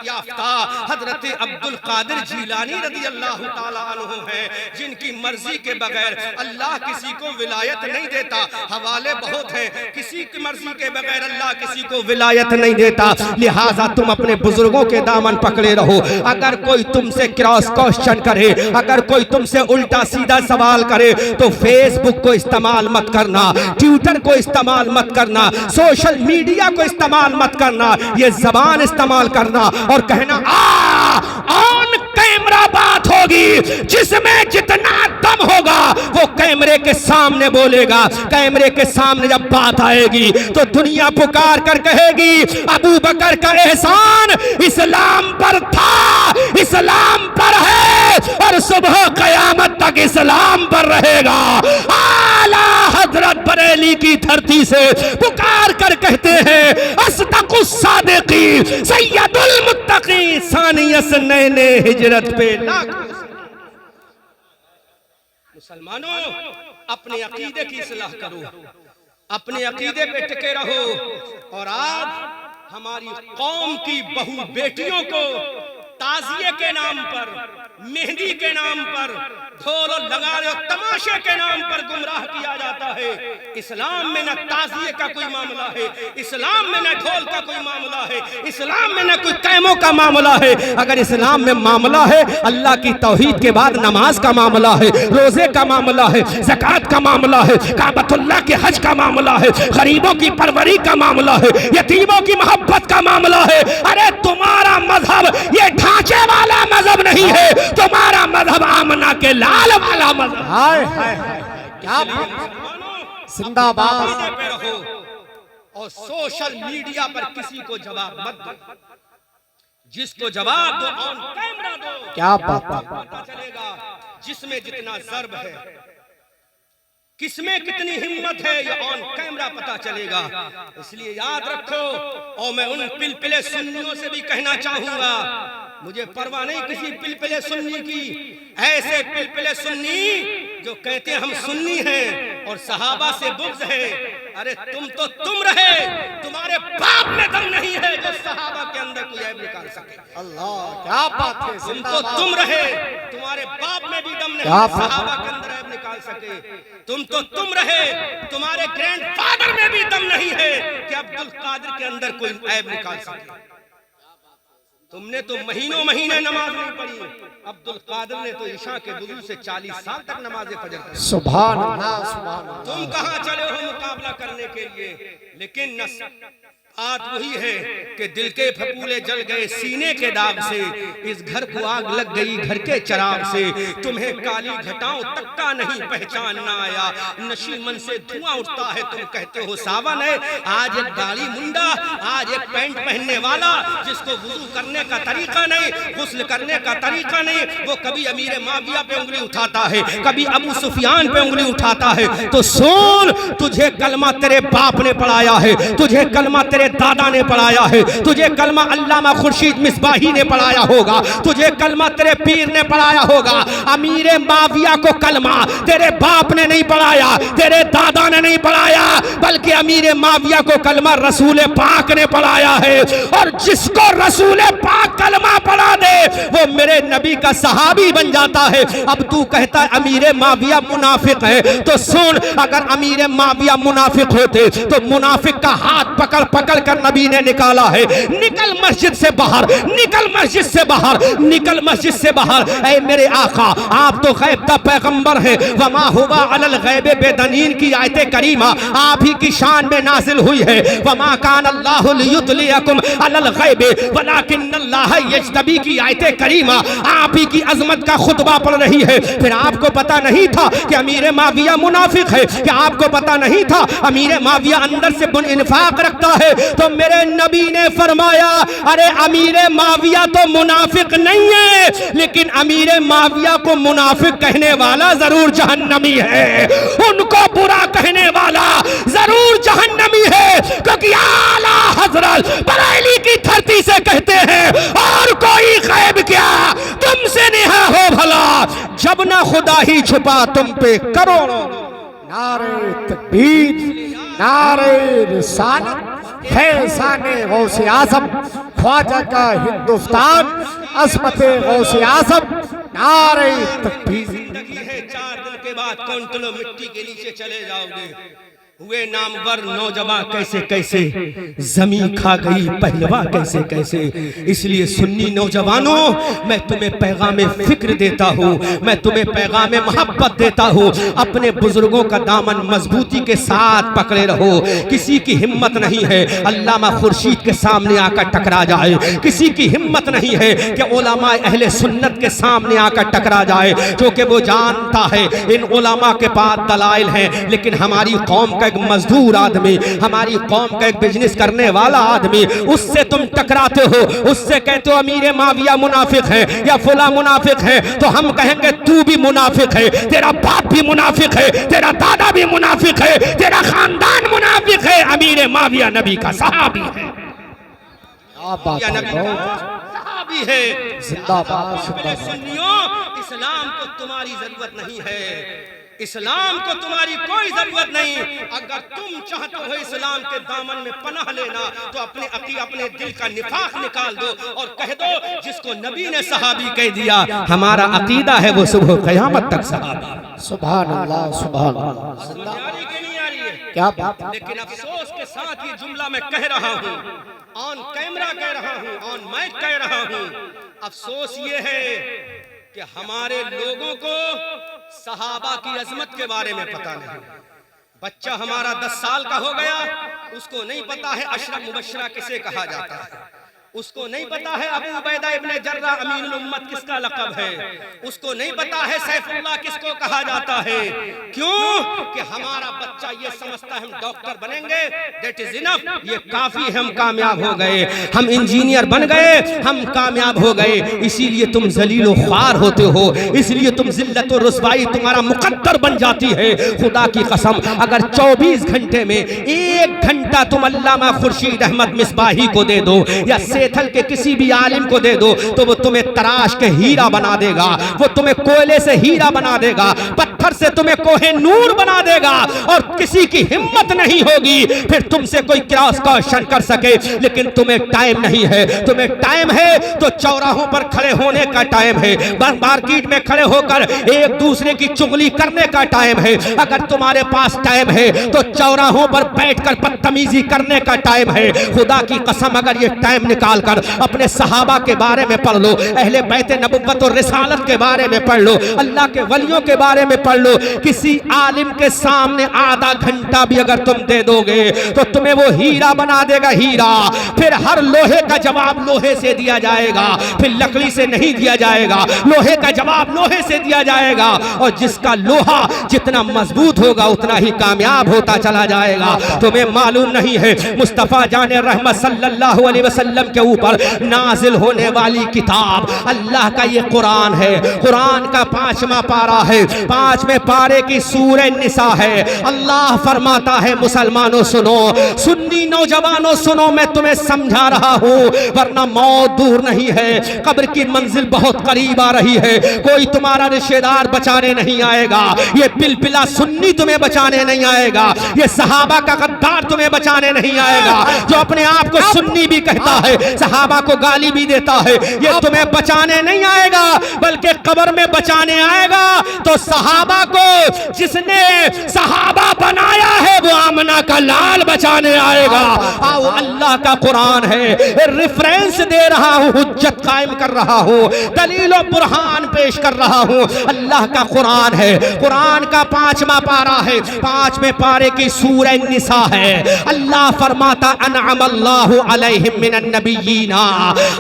याफ्ता हजरत अब्दुल कादिर जीलानी रज़ी अल्लाह ताला अन्हु है, जिनकी मर्जी के बगैर अल्लाह किसी को विलायत नहीं देता। हवाले बहुत है, किसी की मर्जी के बगैर अल्लाह किसी को विलायत नहीं देता। लिहाजा तुम अपने बुजुर्गों के दामन पकड़े रहो। अगर कोई तुमसे क्रॉस क्वेश्चन करे, अगर कोई तुमसे उल्टा सीधा सवाल करे तो फेसबुक को इस्तेमाल मत करना, ट्विटर को इस्तेमाल मत करना, सोशल मीडिया को इस्तेमाल मत करना, ये जबान इस्तेमाल करना और कहना ऑन कैमरा बात होगी। जिसमें जितना दम होगा वो कैमरे के सामने बोलेगा। कैमरे के सामने जब बात आएगी तो दुनिया पुकार कर कहेगी अबू बकर का एहसान इस्लाम पर था, इस्लाम पर है और सुबह कयामत तक इस्लाम पर रहेगा। आला हजरत बरेली की धरती से पुकार कर कहते हैं अस्दकुस सादिकी सैयदुल मुत्तकी सानियस नैने हिजरत पे लाख। मुसलमानों, अपने अकीदे की इस्लाह करो, अपने अकीदे पे टिके रहो। और आज हमारी कौम की बहू बेटियों को ताजिए के नाम पर, मेहंदी के नाम पर, ढोल और नगाड़े और तमाशे के नाम पर गुमराह किया जाता है। इस्लाम में न ताजिए का कोई मामला है, इस्लाम में न ढोल का कोई मामला है, इस्लाम में न कोई कैमों का मामला है। अगर इस्लाम में मामला है, अल्लाह की तौहीद के बाद नमाज का मामला है, रोजे का मामला है, ज़कात का मामला है, काबतुल्लाह के हज का मामला है, गरीबों की परवरी का मामला है, यतीमों की मोहब्बत का मामला है। अरे तुम्हारा मजहब ये ढांचे वाला मजहब नहीं है, तुम्हारा मजहब आमना के लाल वाला मजहब। हाय हाय हाय, क्या जिंदाबाद। और सोशल मीडिया पर किसी को जवाब मत दो, जिसको जवाब दो ऑन कैमरा दो। क्या बात, पता चलेगा जिसमें जितना ज़र्ब है, किसमें कितनी हिम्मत है, ये ऑन कैमरा पता चलेगा। इसलिए याद रखो। और मैं उन पिलपिले सुन्नियों से भी कहना चाहूंगा, मुझे परवाह नहीं किसी पिलपिले सुन्नी की, ऐसे पिलपिले सुन्नी जो कहते हैं हम सुन्नी हैं और सहाबा से बुग़्ज़ है। अरे तुम तो तुम रहे, तुम्हारे बाप में दम नहीं है जो सहाबा के अंदर कोई ऐब निकाल सके। अल्लाह, क्या बात है। तुम तो तुम रहे, तुम्हारे बाप में भी दम नहीं है सहाबा के अंदर ऐब निकाल सके। तुम तो तुम रहे, तुम्हारे ग्रैंडफादर में भी दम नहीं है कि अब्दुल कादिर के अंदर कोई ऐब निकाल सके। तुमने तो महीनों महीने नमाज नहीं पढ़ी, अब्दुल कादिर ने तो इशा के वुज़ू से 40 साल तक नमाज़ें फजर पढ़ी। सुभान अल्लाह, सुभान अल्लाह। तुम कहां चले हो मुकाबला करने के लिए? लेकिन बात वही है कि दिल के फपूले जल गए सीने के दाग से, इस घर को आग लग गई घर के चराग से। तुम्हें काली घटाओं तक का नहीं पहचानना आया, नशी मन से धुआं उठता है तुम कहते हो सावन है। आज एक दाढ़ी मुंडा, आज एक पैंट पहनने वाला जिसको वुज़ू करने का तरीका नहीं, गुस्ल करने का तरीका नहीं, वो कभी अमीर माविया पे उंगली उठाता है, कभी अबू सुफियान पे उंगली उठाता है। तो सुन, तुझे कलमा तेरे बाप ने पढ़ाया है, तुझे कलमा तेरे दादा ने पढ़ाया है, तुझे कलमा अल्लामा खुर्शीद मिसबाही ने पढ़ाया होगा, तुझे कलमा तेरे पीर ने पढ़ाया होगा। अमीर माविया को कलमा तेरे बाप ने नहीं पढ़ाया, तेरे दादा ने नहीं पढ़ाया, बल्कि अमीर माविया को कलमा रसूल पाक ने पढ़ाया है। और जिसको रसूल पाक कलमा पढ़ा दे वो मेरे नबी का सहाबी बन जाता है। अब तू कहता है अमीर माविया मुनाफिक है, तो सुन, अगर अमीर माविया मुनाफिक मुनाफिक होते तो मुनाफिक का हाथ पकड़ पकड़ कर नबी ने निकाला है, निकल मस्जिद से बाहर, निकल मस्जिद से बाहर, निकल मस्जिद से बाहर। ऐ मेरे आका, आप तो गैब का पैगंबर है। वमा हुवा अलल गैबे बेदनीन की आयत करीमा आप ही की शान में नाजिल हुई है। वमा कान अल्लाहु लियुतलियकुम अलल गैबे वलाकिन्नल्लाह यज्तबी की आयत करीमा आप ही की अजमत का खुतबा पढ़ रही है। फिर आपको पता नहीं था कि अमीर माविया मुनाफिक है? क्या आपको पता नहीं था अमीर माविया अंदर से इन्फाक रखता है? तो मेरे नबी ने फरमाया, अरे अमीर माविया तो मुनाफिक नहीं है, लेकिन अमीर माविया को मुनाफिक कहने वाला जरूर जहन्नमी है, उनको बुरा कहने वाला जरूर जहन्नमी है, क्योंकि आला हजरत बरेली की धरती से कहते हैं और कोई गैब क्या तुमसे नेहा हो भला, जब ना खुदा ही छुपा तुम पे करोड़ों। नारे तकबीर, नारे रिसालत, फैज़ाने गौसे आज़म, ख्वाजा का हिंदुस्तान, अज़मते गौसे आज़म, नारे तकबीर। जिंदगी है 4 दिन के बाद कौन तुम मिट्टी के नीचे चले जाओगे। हुए नामवर नौजवान कैसे कैसे, जमीन खा गई पहलवा कैसे कैसे। इसलिए सुन्नी नौजवानों, मैं तुम्हें पैगाम फिक्र देता हूँ, मैं तुम्हें पैगाम मोहब्बत देता हूँ। अपने बुजुर्गों का दामन मजबूती के साथ पकड़े रहो। किसी की हिम्मत नहीं है अल्लामा खुर्शीद के सामने आकर टकरा जाए, किसी की हिम्मत नहीं है कि उलमा अहले सुन्नत के सामने आकर टकरा जाए, क्योंकि वो जानता है इन उलमा के पास दलाइल हैं। लेकिन हमारी कौम का एक मजदूर आदमी, हमारी कौम का एक बिजनेस करने वाला आदमी, उससे तुम टकराते हो, उससे कहते हो अमीर माविया मुनाफिक है या फुला मुनाफिक है, तो हम कहेंगे तू भी मुनाफिक है, तेरा बाप भी मुनाफिक है, तेरा दादा भी मुनाफिक है, तेरा खानदान मुनाफिक है। अमीर माविया नबी का सहाबी है, सहाबी है। जिंदाबाद, सुन्नियों, इस्लाम को तुम्हारी जरूरत नहीं है, इस्लाम को तुम्हारी कोई जरूरत नहीं। अगर तुम चाहते हो इस्लाम के दामन में पनाह लेना, तो अपने दिल का निफाक निकाल दो और कह दो जिसको नबी ने सहाबी कह दिया, हमारा अकीदा है वो सुबह क़यामत तक सहाबा। सुभान अल्लाह, सुभान अल्लाह। क्या बात। लेकिन अफसोस के साथ ये जुमला मैं कह रहा हूँ, ऑन कैमरा कह रहा हूँ, ऑन माइक कह रहा हूँ। अफसोस ये है कि हमारे लोगों को सहाबा की अजमत के बारे में पता नहीं। बच्चा हमारा 10 साल का हो गया, उसको नहीं पता है अशरफ मुबश्शरा किसे कहा जाता है, उसको नहीं पता है अबू उबैदा इब्ने जर्रा अमीनुल उम्मत किसका लक़ब है, उसको नहीं पता है सैफुल्लाह किसको कहा जाता है। क्यों? कि हमारा बच्चा ये समझता है हम डॉक्टर बनेंगे, दैट इज इनफ, ये काफी, हम कामयाब हो गए, हम इंजीनियर बन गए, हम कामयाब हो गए। इसीलिए तुम जलील व ख्वार होते हो, इसलिए तुम जिल्लत और रुसवाई तुम्हारा मुकद्दर बन जाती है। खुदा की कसम, अगर 24 घंटे में 1 घंटा तुम अल्लामा खुर्शीद अहमद मिसबाही को दे दो या सेथल के किसी भी आलिम को दे दो, तो वो तुम्हें तराश के हीरा बना देगा, वो तुम्हें कोयले से हीरा बना देगा, पत्थर से तुम्हें कोहे नूर बना देगा, और किसी की हिम्मत नहीं होगी फिर तुमसे कोई क्रॉस क्वेश्चन कर सके। लेकिन तुम्हें टाइम नहीं है, तुम्हें टाइम है तो चौराहों पर खड़े होने का टाइम है, मार्केट में खड़े होकर एक दूसरे की चुगली करने का टाइम है। अगर तुम्हारे पास टाइम है तो चौराहों पर बैठकर बदतमीजी करने का टाइम है। खुदा की कसम, अगर ये टाइम निकाल कर अपने सहाबा के बारे में पढ़ लो, अहले बैत नबुव्वत और रिसालत के बारे में पढ़ लो, अल्लाह के वलियों के बारे में पढ़ लो। किसी आलिम के सामने आधा घंटा भी अगर तुम दे दोगे तो तुम्हें वो हीरा बना देगा, हीरा। फिर हर लोहे का जवाब लोहे से दिया जाएगा, फिर लकड़ी से नहीं दिया जाएगा, लोहे का जवाब लोहे से दिया जाएगा। और जिसका लोहा जितना मजबूत होगा उतना ही कामयाब होता चला जाएगा। तुम्हें मालूम नहीं है मुस्तफा जाने रहमत सल्लल्लाहु अलैहि वसल्लम के ऊपर नाजिल होने वाली किताब अल्लाह का ये कुरान है। कुरान का 5वां पारा है, 5वें पारे की सूरह निसा है। अल्लाह फरमाता है, मुसलमानों सुनो, सुन्नी नौजवानों सुनो, मैं तुम्हें समझा रहा हूँ, वरना मौत दूर नहीं है, कब्र की मंजिल बहुत करीब आ रही है। कोई तुम्हारा रिश्तेदार बचाने नहीं आएगा, ये पिलपिला सुन्नी तुम्हें बचाने नहीं आएगा, ये सहाबा का गद्दार तुम्हें बचाने नहीं आएगा, जो अपने आप को सुन्नी भी कहता है सहाबा को गाली भी देता है, ये तुम्हें बचाने नहीं आएगा बल्कि कब्र में बचाने आएगा। तो सहाबा को जिसने सहाबा बनाया है वो आमना का लाल बचाने आएगा। आओ, अल्लाह का कुरान है, रेफरेंस दे रहा हूं, हुज्जत कायम कर रहा हूं, दलील और बुरहान पेश कर रहा हूं। अल्लाह का कुरान है, कुरान का 5वां पारा है, 5वें पारे की सूरह निसा है। अल्लाह फरमाता अनअमल्लाहु अलैहिम मिनन नबिय्यीना,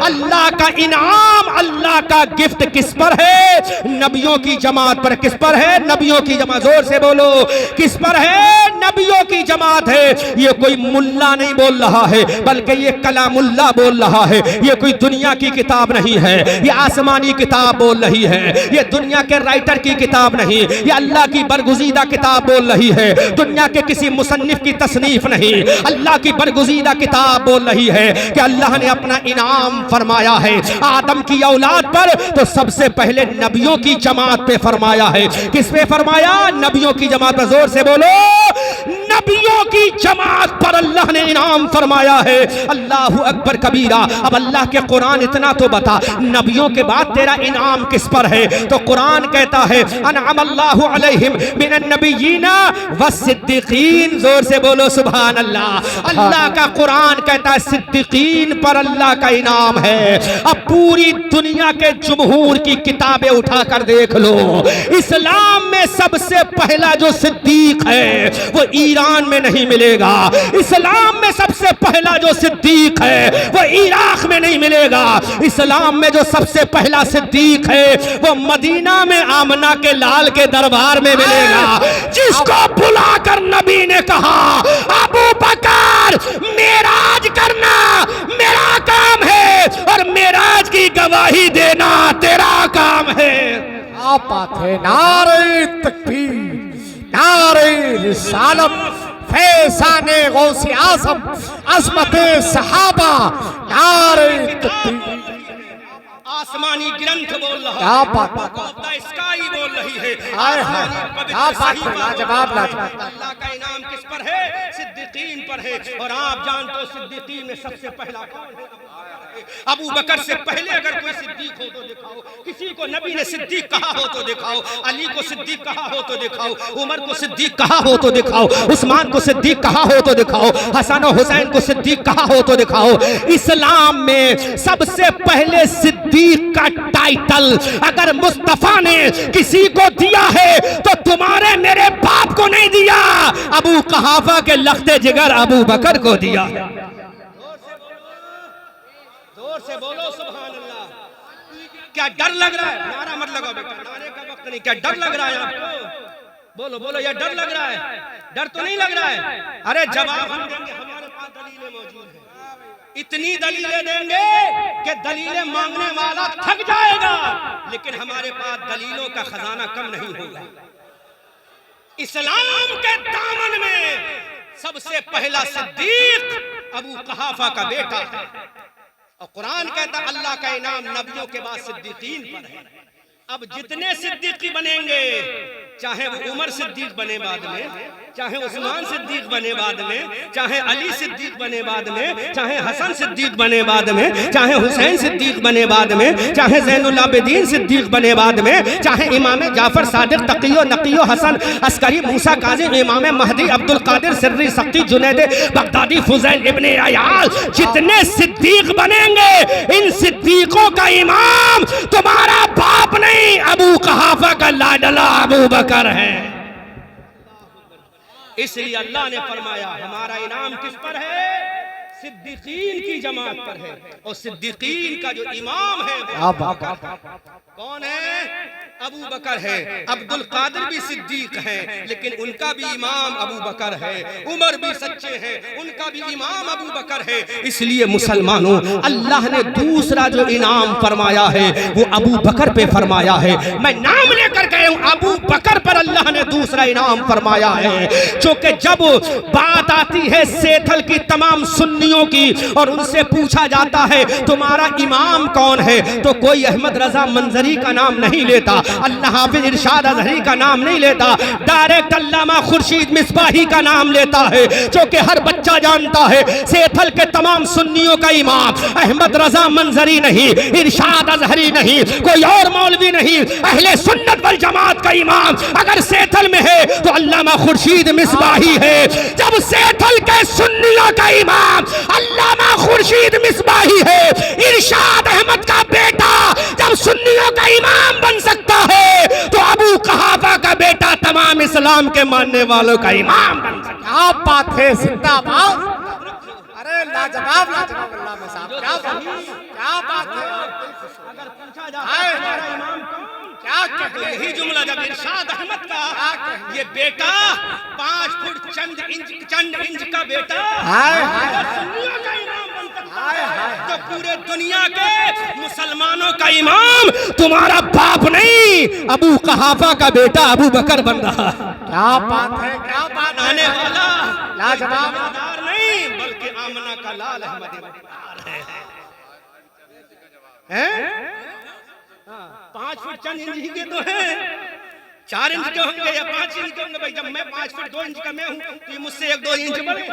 अल्लाह का इनाम, अल्लाह का गिफ्ट किस पर है? नबियों की जमात पर। किस पर है? नबियों की जमात। जोर से बोलो, किस पर है? नबियों की जमात है। ये कोई मुल्ला नहीं बोल रहा है बल्कि ये कलामुल्लाह बोल रहा है। ये कोई दुनिया की किताब नहीं है, ये आसमानी किताब बोल रही है। ये दुनिया के राइटर की किताब नहीं, ये अल्लाह की बरगुज़ीदा किताब बोल रही है। दुनिया के किसी मुसन्निफ की तसनीफ नहीं, अल्लाह की बरगुज़ीदा किताब बोल रही है कि अल्लाह ने अपना इनाम फरमाया है आदम की औलाद पर, तो सबसे पहले नबियों की जमात पे फरमाया है। किस पे फरमाया? नबियों की जमात पर। जोर से बोलो, नबियों की जमात पर अल्लाह ने इनाम फरमाया है। अल्लाहु अकबर कबीरा। अब अल्लाह के कुरान इतना तो बता, नबियों के बाद तेरा इनाम किस पर है? तो कुरान कहता है अनअमल्लाहु अलैहिम मिनन नबिय्यीना वस्सिद्दीकीन। जोर से बोलो सुभान अल्लाह। अल्लाह का कुरान कहता है सिद्दीकीन पर अल्लाह का इनाम है। अब पूरी दुनिया के जमहूर की किताबें उठाकर देख लो, इस्लाम में सबसे पहला जो सिद्दीक है वो ईरान में नहीं मिलेगा। इस्लाम में सबसे पहला जो सिद्दीक है वो इराक में नहीं मिलेगा। इस्लाम में जो सबसे पहला सिद्दीक है वो मदीना में आमना के लाल के दरबार में मिलेगा, जिसको बुलाकर नबी ने कहा अबू बकर मेराज करना मेरा काम है और मेराज की गवाही देना तेरा काम है। आप बात है, नारे तकबीर, नारे रिसालत, फैज़ाने गौसे आज़म, अज़मते सहाबा, नारे तकबीर। आसमानी ग्रंथ बोल रहा है, क्या बात है, स्काई बोल रही है। हाय हाय, क्या बात है, लाजवाब लाजवाब। अल्लाह का इनाम किस पर है? सिद्दीकीन पर है। और आप जानते हो सिद्दीकीन में सबसे पहला कौन है? अबू बकर से पहले अगर कोई सिद्दीक हो तो दिखाओ, किसी को नबी ने सिद्दीक कहा हो तो दिखाओ, अली को सिद्दीक कहा हो तो दिखाओ, उमर को सिद्दीक कहा हो तो दिखाओ, उस्मान को सिद्दीक कहा हो तो दिखाओ, हसन और हुसैन को सिद्दीक कहा हो तो दिखाओ। इस्लाम में सबसे पहले सिद्दीक का टाइटल अगर मुस्तफा ने किसी को दिया है तो तुम्हारे मेरे बाप को नहीं दिया, अबू कहाफा के लख्ते जिगर अबू बकर को दिया। जोर से बोलो सुभान अल्लाह। क्या डर लग रहा है? नारा मत लगाओ बेटा, नारे का वक्त नहीं। क्या डर लग रहा है आपको? बोलो बोलो, ये डर लग रहा है? डर तो नहीं लग रहा है? अरे जवाब हम देंगे, हमारे पास दलीलें मौजूद हैं। इतनी दलीलें देंगे कि दलीलें मांगने वाला थक जाएगा, लेकिन हमारे पास दलीलों का खजाना कम नहीं होगा। इस्लाम के दामन में सबसे पहला सिद्दीक अबू कहाफा का बेटा है। और कुरान कहता है अल्लाह का इनाम नबियों के बाद सिद्दीकीन पर है। अब जितने सिद्दीकी बनेंगे, चाहे वो उमर सिद्दीक बने बाद में, चाहे उस्मान सिद्दीक बने बाद में, चाहे अली सिद्दीक बने बाद में, चाहे हसन सिद्दीक बने बाद में, चाहे हुसैन सिद्दीक बने बाद में, चाहे ज़ैनुल आबिदीन सिद्दीक बने बाद में, चाहे इमाम जाफर सादिक तकियो नकियो हसन अस्करी मूसा काज़िम इमाम महदी अब्दुल कादिर सिर्री सख्ती जुनैद बगदादी फुज़ैल इब्ने अयाल, जितने सिद्दीक बनेंगे इन सिद्दीकों का इमाम तुम्हारा बाप नहीं, अबू कहाफा का लाडला अबू बकर है। इसलिए अल्लाह ने फरमाया हमारा इनाम किस पर है? सिद्दीकीन की जमात पर है। और सिद्दीकीन का जो इमाम है वो कौन है? अबू बकर है। अब्दुल कादिर भी सिद्दीक है, लेकिन उनका भी इमाम अबू बकर है। उमर भी सच्चे हैं, उनका भी इमाम अबू बकर है। इसलिए मुसलमानों, अल्लाह ने दूसरा जो इनाम फरमाया है वो अबू बकर पे फरमाया है। मैं नाम लेकर गया हूं, अबू बकर पर अल्लाह ने दूसरा इनाम फरमाया है। क्योंकि जब बात आती है सेठल की तमाम सुन्नियों सुन्नियों की और उनसे पूछा जाता है तुम्हारा इमाम कौन है, तो कोई अहमद रजा मंजरी का नाम नहीं लेता, अल्लाह हाफिज इरशाद अजहरी का नाम नहीं लेता, डायरेक्ट अल्लामा खुर्शीद मिसबाही का नाम लेता है, जो कि हर बच्चा जानता है सेठल के तमाम सुन्नियों का इमाम अहमद रजा मंजरी नहीं, इरशाद अजहरी नहीं, कोई और मौलवी नहीं, अहले सुन्नत वल जमात का इमाम अगर सेठल में है तो अल्लामा खुर्शीद मिसबाही है। जब सेठल के सुन्नियों का इमाम अल्लामा खुर्शीद मिसबाही है, इरशाद अहमद का बेटा जब सुन्नियों का इमाम बन सकता है तो अबू कहाफा का बेटा तमाम इस्लाम के मानने वालों का इमाम बन सकता है। क्या बात है, जिंदाबाद। अरे लाजवाब लाजवाब अल्लामा साहब, क्या बात है। अगर पूछा जाए हमारा इमाम क्या तो यही जुमला जब इरशाद अहमद का ये बेटा 5 फुट चंद इंच का बेटा सुन्नियों का इमाम बन सकता है, तो पूरे दुनिया के मुसलमानों का इमाम तुम्हारा बाप नहीं अबू कहाफा का बेटा अबू बकर बन रहा है। क्या बात है, क्या बात है। आने वाला लाजवाब नहीं बल्कि आमना का लाल अहमद है। 5 फुट चंद इंच के तो है, 4 इंच के होंगे या 5 इंच के होंगे। भाई जब मैं 5 फुट 2 इंच का मैं हूं तो ये मुझसे 1-2 इंच बड़े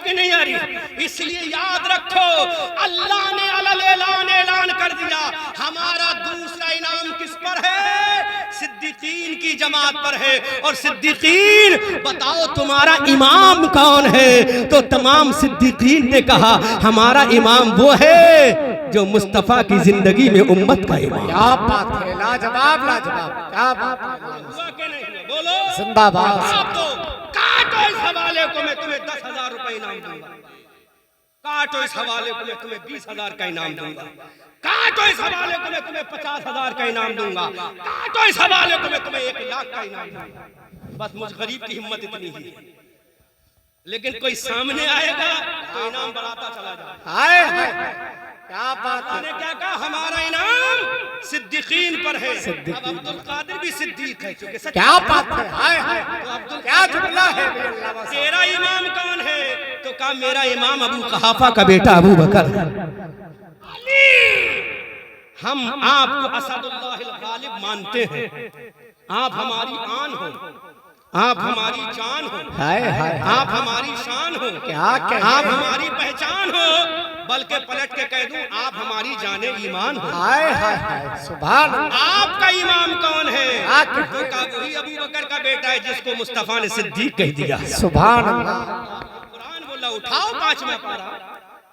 कि नहीं आ रही। इसलिए याद रखो अल्लाह ने अलल ऐलान कर दिया हमारा दूसरा इनाम किस पर है, सिद्दीकीन की जमात पर है। और सिद्दीकीन बताओ तुम्हारा इमाम कौन है, तो तमाम सिद्दीकीन ने कहा हमारा इमाम वो है जो मुस्तफा की जिंदगी में उम्मत का इमाम। क्या बात है, लाजवाब लाजवाब, क्या बात है। बोलो जिंदाबाद। तो काटो इस हवाले को, मैं तुम्हें 10,000 रुपए इनाम दूंगा। काटो इस हवाले को, मैं तुम्हें 20,000 का इनाम दूंगा। काटो इस हवाले को, मैं तुम्हें 50,000 का इनाम दूंगा। काटो इस हवाले को, मैं तुम्हें 1 लाख का इनाम दूंगा। बस मुझ गरीब की हिम्मत इतनी ही है, लेकिन कोई सामने आएगा तो इनाम बढ़ाता चला जाएगा। हाय हाय, क्या बात है। क्या कहा हमारा इनाम सिद्दीकीन पर है। अब अब्दुल कादिर भी सिद्दीक है क्योंकि क्या बात है। हाय हाय, क्या जुमला है। तेरा इमाम कौन है, तो कहा मेरा इमाम अबू कहाफा का बेटा अबू बकर। हम आपको असदुल्लाहिल गालिब मानते हैं, आप हमारी आन हो, आप हमारी जान हो, आप हमारी शान हो, आप हमारी पहचान हो, बल्कि पलट के कह दूं आप हमारी जाने ईमान हो। हाय हाय हाय, सुभान। आपका इमाम कौन है, तो कहा वही अबू बकर का बेटा है जिसको मुस्तफा ने सिद्दीक कह दिया। सुभान। कुरान बोला उठाओ 5वां पारा,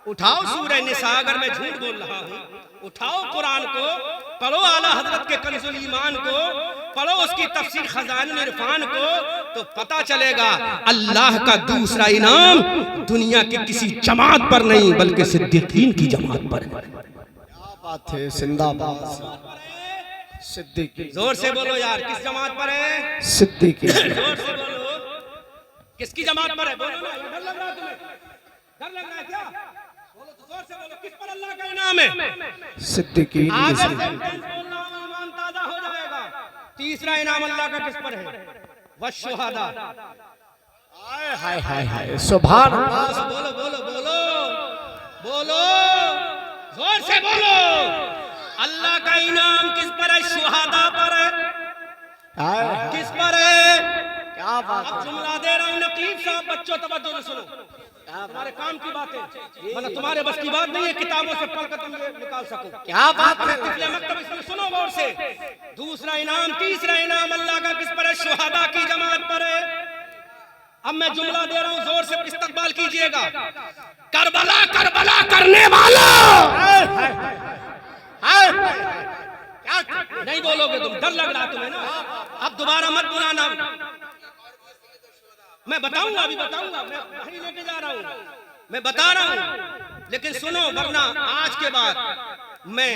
उठाओ सूरह निसा, अगर मैं झूठ बोल रहा हूँ उठाओ कुरान को, पढ़ो आला हजरत के कंजुल ईमान को, पढ़ो उसकी तफसीर खजानुल इरफान को, तो पता चलेगा अल्लाह का दूसरा इनाम दुनिया के किसी जमात पर नहीं बल्कि सिद्दीकीन की जमात पर है। क्या बात है, जिंदाबाद। सिद्दीकी। जोर से बोलो यार, किस जमात पर है? सिद्दीकी। जोर से बोलो, किसकी जमात पर है? बोलो ना, डर लग रहा है तुम्हें? डर लग रहा है क्या? बोलो तो जोर से बोलो, किस पर अल्लाह का इनाम है? सिद्दीकी। ईमान ताजा हो जाएगा। तीसरा इनाम अल्लाह का किस पर है? वशुहदा। हाय हाय हाय हाय, सुभान। बोलो बोलो बोलो बोलो, जोर से बोलो, अल्लाह का इनाम किस पर है? शुहदा पर है। किस पर है? क्या बात है। जुमला दे रहा हूं नकीब साहब, बच्चों तवज्जो से सुनो, तुम्हारे काम की बात है, मतलब तुम्हारे बस की बात नहीं है किताबों से पढ़कर तुम ये निकाल सको। क्या बात है। मतलब सुनो गौर से, दूसरा इनाम, तीसरा इनाम अल्लाह का किस पर है? शुहदा की जमात पर है। अब मैं जुमला दे रहा हूं, जोर से इस्तकबाल कीजिएगा। करबला करबला करने वाला। नहीं बोलोगे तुम, डर लग रहा तुम्हें ना, अब दोबारा मत बुलाना। मैं बताऊंगा, अभी बताऊंगा, मैं वहीं लेके जा रहा हूं, मैं बता रहा हूं, लेकिन सुनो, वरना आज के बाद मैं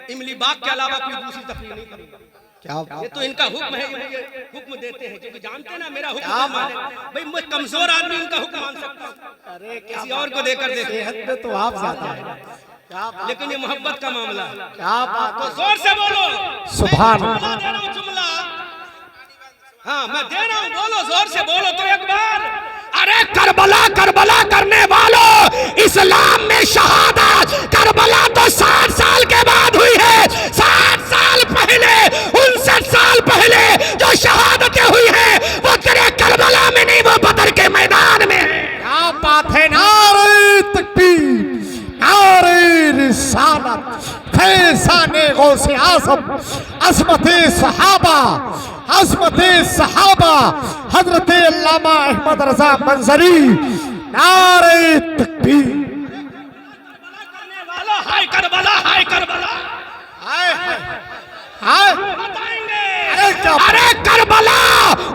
इमली बाग के अलावा कोई दूसरी तकलीफ नहीं करूंगा। क्या ये तो इनका हुक्म है, मुझे हुक्म देते हैं क्योंकि जानते ना मेरा हुक्म माने। भाई मैं कमजोर आदमी इनका हुक्म मान सकता हूं, अरे किसी और को देकर देखे तो आप ज्यादा है। लेकिन ये मोहब्बत का मामला है। क्या बात। तो जोर से बोलो, सुभान। जुमला हाँ मैं दे रहा हूं, बोलो जोर से बोलो तो एक बार। अरे करबला करबला करने वाला इस्लाम में शहादत करबला तो 60 साल के बाद हुई है। 60 साल पहले, 59 साल पहले जो शहादतें हुई है वो तेरे करबला में नहीं, वो बदर के मैदान में है। क्या बात है। नारे तकबीर, नारे रिसालत, फैज़ाने गौसे आज़म, अज़मते सहाबा, अज़मते सहाबा, हज़रते अल्लामा अहमद रज़ा मंज़री। नारे तकबीर। हाय करबला, हाय करबला, हाय हाय हाय। बताएंगे। क्या अरे करबला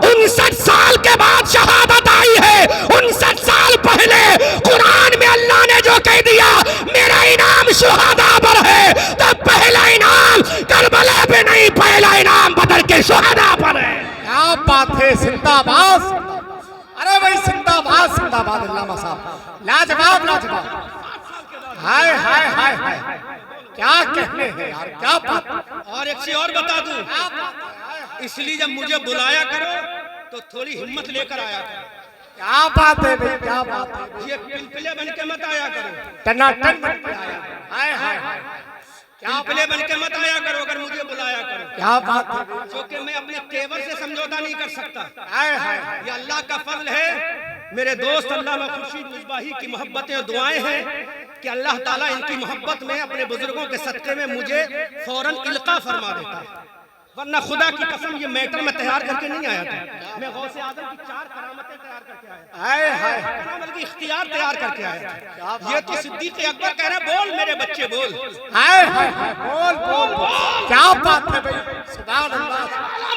59 साल के बाद शहादत आई है। 59 साल पहले कुरान में अल्लाह ने जो कह दिया मेरा इनाम शुहदा पर है, तो पहला इनाम करबला पे नहीं, पहला इनाम बदर के शुहदा पर है। क्या बात है। जिंदाबाद। अरे भाई जिंदाबाद, जिंदाबाद अल्लामा साहब, लाजवाब लाजवाब। हाय हाय हाय हाय, क्या कहने हैं यार, क्या बात। और एक चीज और बता दूं, इसलिए जब मुझे बुलाया करो तो थोड़ी हिम्मत लेकर आया करो। क्या बात है भाई, क्या बात है। ये पिलपिले बन के मत आया करो, टनाटन बन के आया। हाय हाय हाय, पिलपिले बन के मत आया करो अगर मुझे बुलाया करो, क्या बात है। क्योंकि मैं अपने तेवर से समझौता नहीं कर सकता। हाय हाय। ये अल्लाह का फजल है। मेरे दोस्त अल्लामा खुर्शीद मिसबाही की मोहब्बतें और दुआएं हैं कि अल्लाह ताला इनकी मोहब्बत में, अपने बुजुर्गों के सदक़े में मुझे फौरन इल्का फरमा देता है। वरना खुदा की कसम ये मैटर में तैयार करके नहीं आया था। मैं गौसे आज़म की 4 करामतें तैयार करके आया था। हाय हाय। बल्कि इख्तियार तैयार करके आया था। ये तो सिद्दीक़ अकबर कह रहे बोल मेरे बच्चे बोल। हाय हाय हाय, बोल बोल बोल। क्या बात है भाई, सुभान अल्लाह।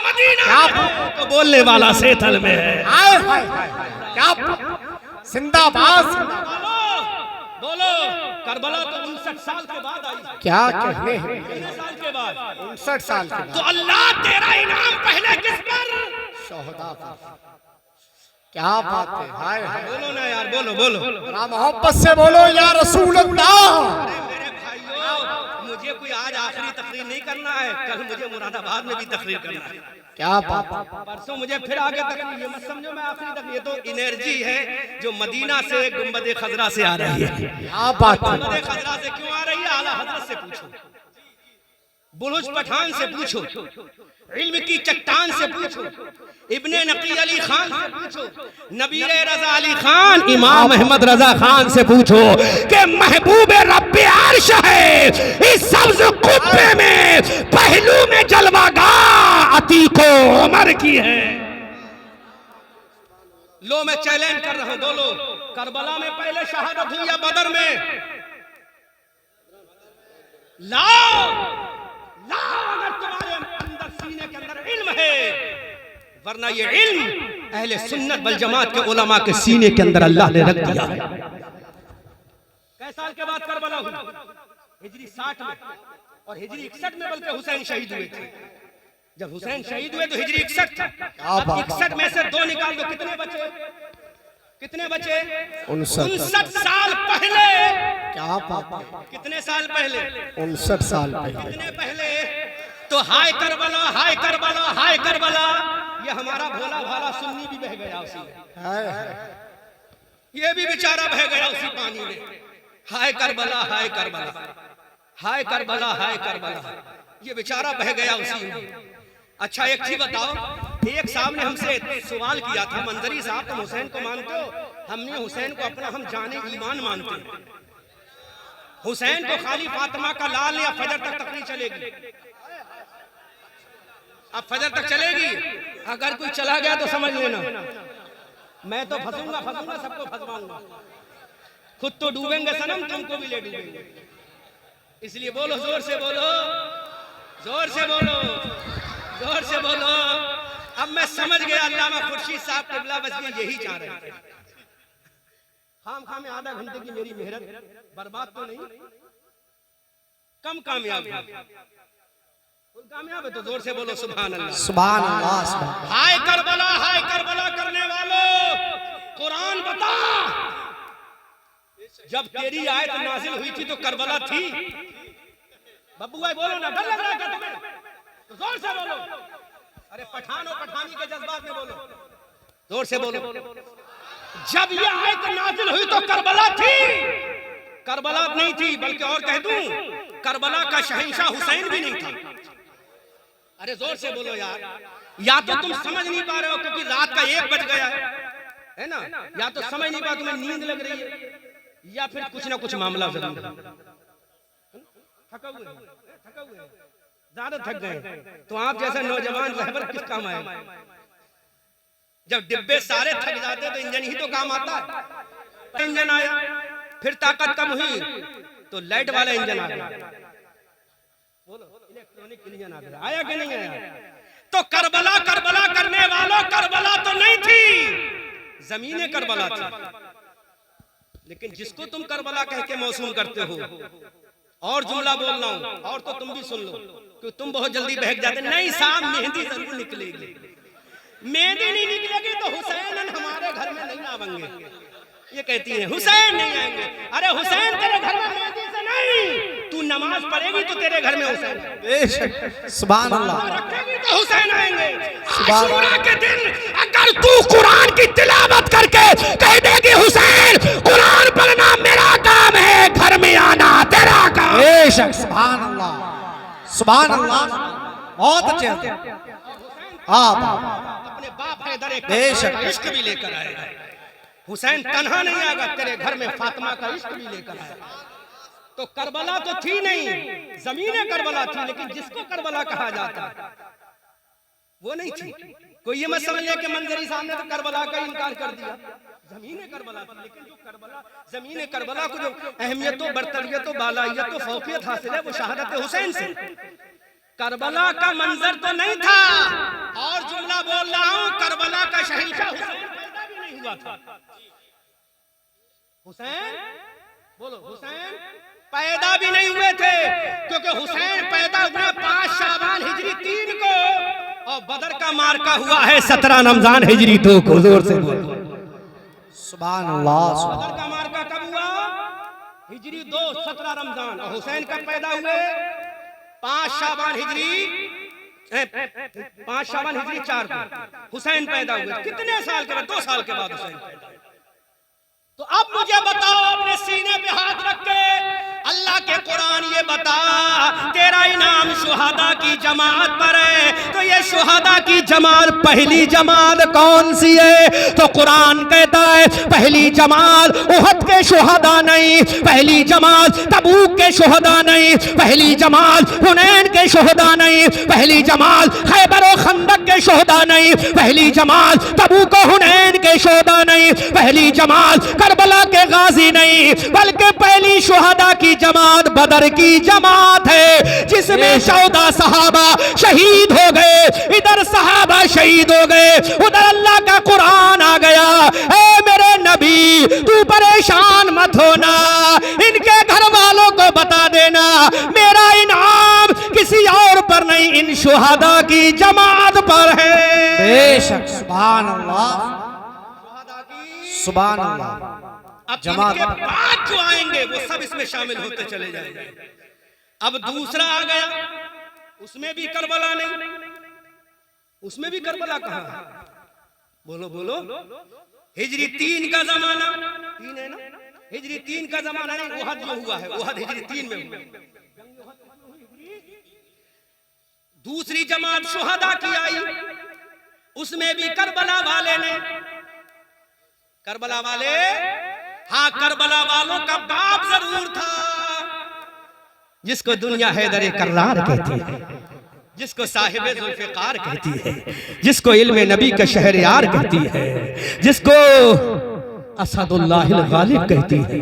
मदीना क्या में तो बोलने वाला सेतल में है। हाय हाय हाय, क्या जिंदाबाद। बोलो करबला तो 59 साल के बाद आई। क्या कहने हैं। कितने साल के बाद? 59 साल के तो बाद। अल्लाह तेरा इनाम पहले किस पर? शोहदा पर। क्या बात है। हाय हाय। बोलो ना यार, बोलो बोलो। बड़ा मोहब्बत से बोलो या रसूल अल्लाह। मेरे भाइयों, मुझे कोई आज आखिरी तकरीर नहीं करना है, कल मुझे मुरादाबाद में भी तकरीर करना है। क्या बात। परसों मुझे फिर आगे तकरीर, ये मत समझो मैं आखिरी तक, ये तो एनर्जी है जो मदीना से गुंबद खजरा से आ रही है। क्या बात है। गुंबद खजरा से क्यों आ रही है? आला हजरत से पूछो, बुलुज पठान से पूछो, इल्म की चट्टान से पूछो, इब्ने नकी अली खान से पूछो, नबीर रजा अली खान, इमाम अहमद रजा खान से पूछो कि महबूब रब्बे अर्श है इस सब्ज कुब्बे में, पहलू में जलवागाह अतीको उमर की है। लो मैं चैलेंज कर रहा हूं, बोलो करबला में पहले शहादत हुई या बदर में? लाओ लाओ, अगर तुम्हारे अंदर सीने के अंदर इल्म है, वरना ये इल्म अहले सुन्नत वल जमात के उलमा के सीने के अंदर अल्लाह ने रख दिया। कै साल के बाद करबला हुई? हिजरी 60 में और हिजरी 61 में, बल्कि हुसैन शहीद हुए थे। जब हुसैन शहीद हुए तो हिजरी 61 था। अब 61 में से 2 निकाल दो, कितने बचे? कितने बचे? 59 साल पहले। क्या बात है। कितने साल पहले? 59 साल पहले। कितने पहले? तो हाय करबला, हाय करबला, हाय करबला, ये हमारा भोला भाला सुन्नी भी बह गया उसी में। हाय हाय। ये भी बेचारा बह गया उसी पानी में। हाय करबला, हाय करबला, हाय करबला, हाय करबला, ये बेचारा बह गया उसी में। अच्छा एक चीज बताओ, एक साहब ने हमसे सवाल किया था, मंजरी साहब तुम हुसैन को मानते हो? हमने हुसैन को अपना हम जाने ईमान मानते हैं। हुसैन को खाली फातिमा का लाल या फजर तक तकरीर चलेगी। अब फजर तक चलेगी, अगर कोई चला गया तो समझ लेना मैं तो फंसूंगा फंसूंगा, सबको फंसवाऊंगा। खुद तो डूबेंगे सनम, तुमको भी ले डूबेंगे। इसलिए बोलो, जोर से बोलो, जोर से बोलो, जोर से बोलो। अब मैं समझ गया अल्लामा खुर्शीद साहब क़िबला बस यही चाह रहे थे। खाम में आधा घंटे की मेरी मेहनत बर्बाद तो नहीं, कम कामयाब है। कामयाब है तो जोर से बोलो सुभान अल्लाह, सुभान अल्लाह। हाय करबला करने वालों, कुरान बता जब तेरी आयत नाजिल हुई थी तो करबला थी? बब्बू भाई बोलो ना, डर लग रहा है क्या तुम्हें? तो जोर से बोलो। अरे पठान और पठानी के जज्बात में बोलो, जोर से बोलो। जब ये आयत नाजिल हुई तो करबला थी? करबला नहीं थी, बल्कि और कह दूं करबला का शहंशाह हुसैन भी नहीं था। अरे जोर से बोलो यार, या तो तुम समझ नहीं पा रहे हो क्योंकि रात का 1 बज गया है ना, या तो समझ नहीं पा, तुम्हें नींद लग रही है, या फिर कुछ ना कुछ मामला जरूर है। थका हुए ज्यादा थक गए तो आप जैसा नौजवान रहबर किस काम आए? जब डिब्बे सारे थक जाते तो इंजन ही तो काम आता है। इंजन आया, फिर ताकत कम हुई तो लाइट वाला इंजन आ गया। बोलो, इलेक्ट्रॉनिक इंजन आ गया, आया कि नहीं आया? तो करबला करबला करने वालों, करबला तो नहीं थी, जमीने करबला थी। लेकिन जिसको तुम करबला कह के मौसूम करते हो, और जुमला बोल रहा हूं, और तो तुम भी सुन लो कि तुम बहुत जल्दी बहक जाते। नहीं साहब, मेहंदी जरूर निकलेगी। मेहंदी नहीं निकलेगी तो हुसैन हमारे घर में नहीं आवेंगे। ये कहती है हुसैन नहीं आएंगे। अरे हुसैन तेरे घर में मेहंदी से नहीं, तू नमाज पढ़ेगी तो तेरे घर में हुसैन। सुभान अल्लाह। रखेगी तो हुसैन आएंगे। आशूरा के दिन अगर तू कुरान की तिलावत करके कह देगी हुसैन कुरान पढ़ना मेरा काम है, घर में आना तेरा काम। बेशक, सुभान अल्लाह, सुभान अल्लाह, बहुत अच्छे। अपने बाप हैदर बेशक इश्क भी लेकर आएगा। हुसैन तन्हा नहीं आएगा, तेरे घर में फातिमा का इश्क भी लेकर आएगा। तो करबला तो थी नहीं, जमीने करबला थी, लेकिन जिसको करबला कहा जाता वो नहीं थी। कोई ये मत समझ ले कि मंजरी साहब ने तो करबला का इनकार कर दिया। जमीने करबला थी, लेकिन जो करबला, जमीने करबला को जो अहमियत, बरतरियत, बालायत, फौकियत हासिल है वो शहादत हुसैन से। करबला का मंजर तो नहीं था। और जुमला बोल रहा हूं, करबला का शहंशाह हुसैन पैदा भी नहीं हुआ था। हुसैन बोलो, हुसैन पैदा भी नहीं हुए थे, क्योंकि हुसैन पैदा हुए 5 शाबान हिजरी 3 को, और बदर का मार्का हुआ है 17 रमजान हिजरी 2 को। जोर से बोलो सुभान अल्लाह। बदर का मार्का कब हुआ? हिजरी 2 17 रमजान। और हुसैन कब पैदा हुए? 5 शाबान हिजरी 4 को हुसैन पैदा हुए। कितने साल के बाद? 2 साल के बाद हुसैन पैदा हुए। तो अब मुझे बताओ, अपने सीने पे हाथ रख के अल्लाह के कुरान ये बता, तेरा इनाम शुहदा की जमात पर है, तो ये शुहदा की जमात पहली जमात कौन सी है? तो कुरान कहता है पहली जमात उहद के शुहदा नहीं, पहली जमात तबूक के शुहदा नहीं, पहली जमात हुनैन के शुहदा नहीं, पहली जमात खैबर और खंदक के शुहदा नहीं, पहली जमात तबूक और हुनैन के शुहदा नहीं, पहली जमात करबला के गाजी नहीं, बल्कि पहली शुहदा की जमात बदर की जमात है, जिसमें 14 सहाबा शहीद हो गए। इधर सहाबा शहीद हो गए, उधर अल्लाह का कुरान आ गया। ऐ मेरे नबी, तू परेशान मत होना, इनके घर वालों को बता देना मेरा इनाम किसी और पर नहीं, इन शुहदा की जमात पर है। बेशक, सुभान अल्लाह, सुभान अल्लाह। अब इनके बाद जो आएंगे वो सब इसमें शामिल होते चले जाएंगे। अब दूसरा आ गया, उसमें भी करबला नहीं, उसमें भी करबला कहाँ? बोलो बोलो। हिजरी 3 का जमाना, 3 है ना? हिजरी 3 का जमाना नहीं, उहद में हुआ है, उहद हिजरी 3 में हुआ। दूसरी जमात शुहदा की आई, उसमें भी करबला वाले ने, करबला वाले, हाँ करबला वालों का बाप जरूर था, जिसको दुनिया हैदर कर्रार कहती है, जिसको साहिब जुल्फ़िकार कहती है, जिसको इल्मे नबी का शहरयार कहती है, जिसको असदुल्लाहिल गालिब कहती है।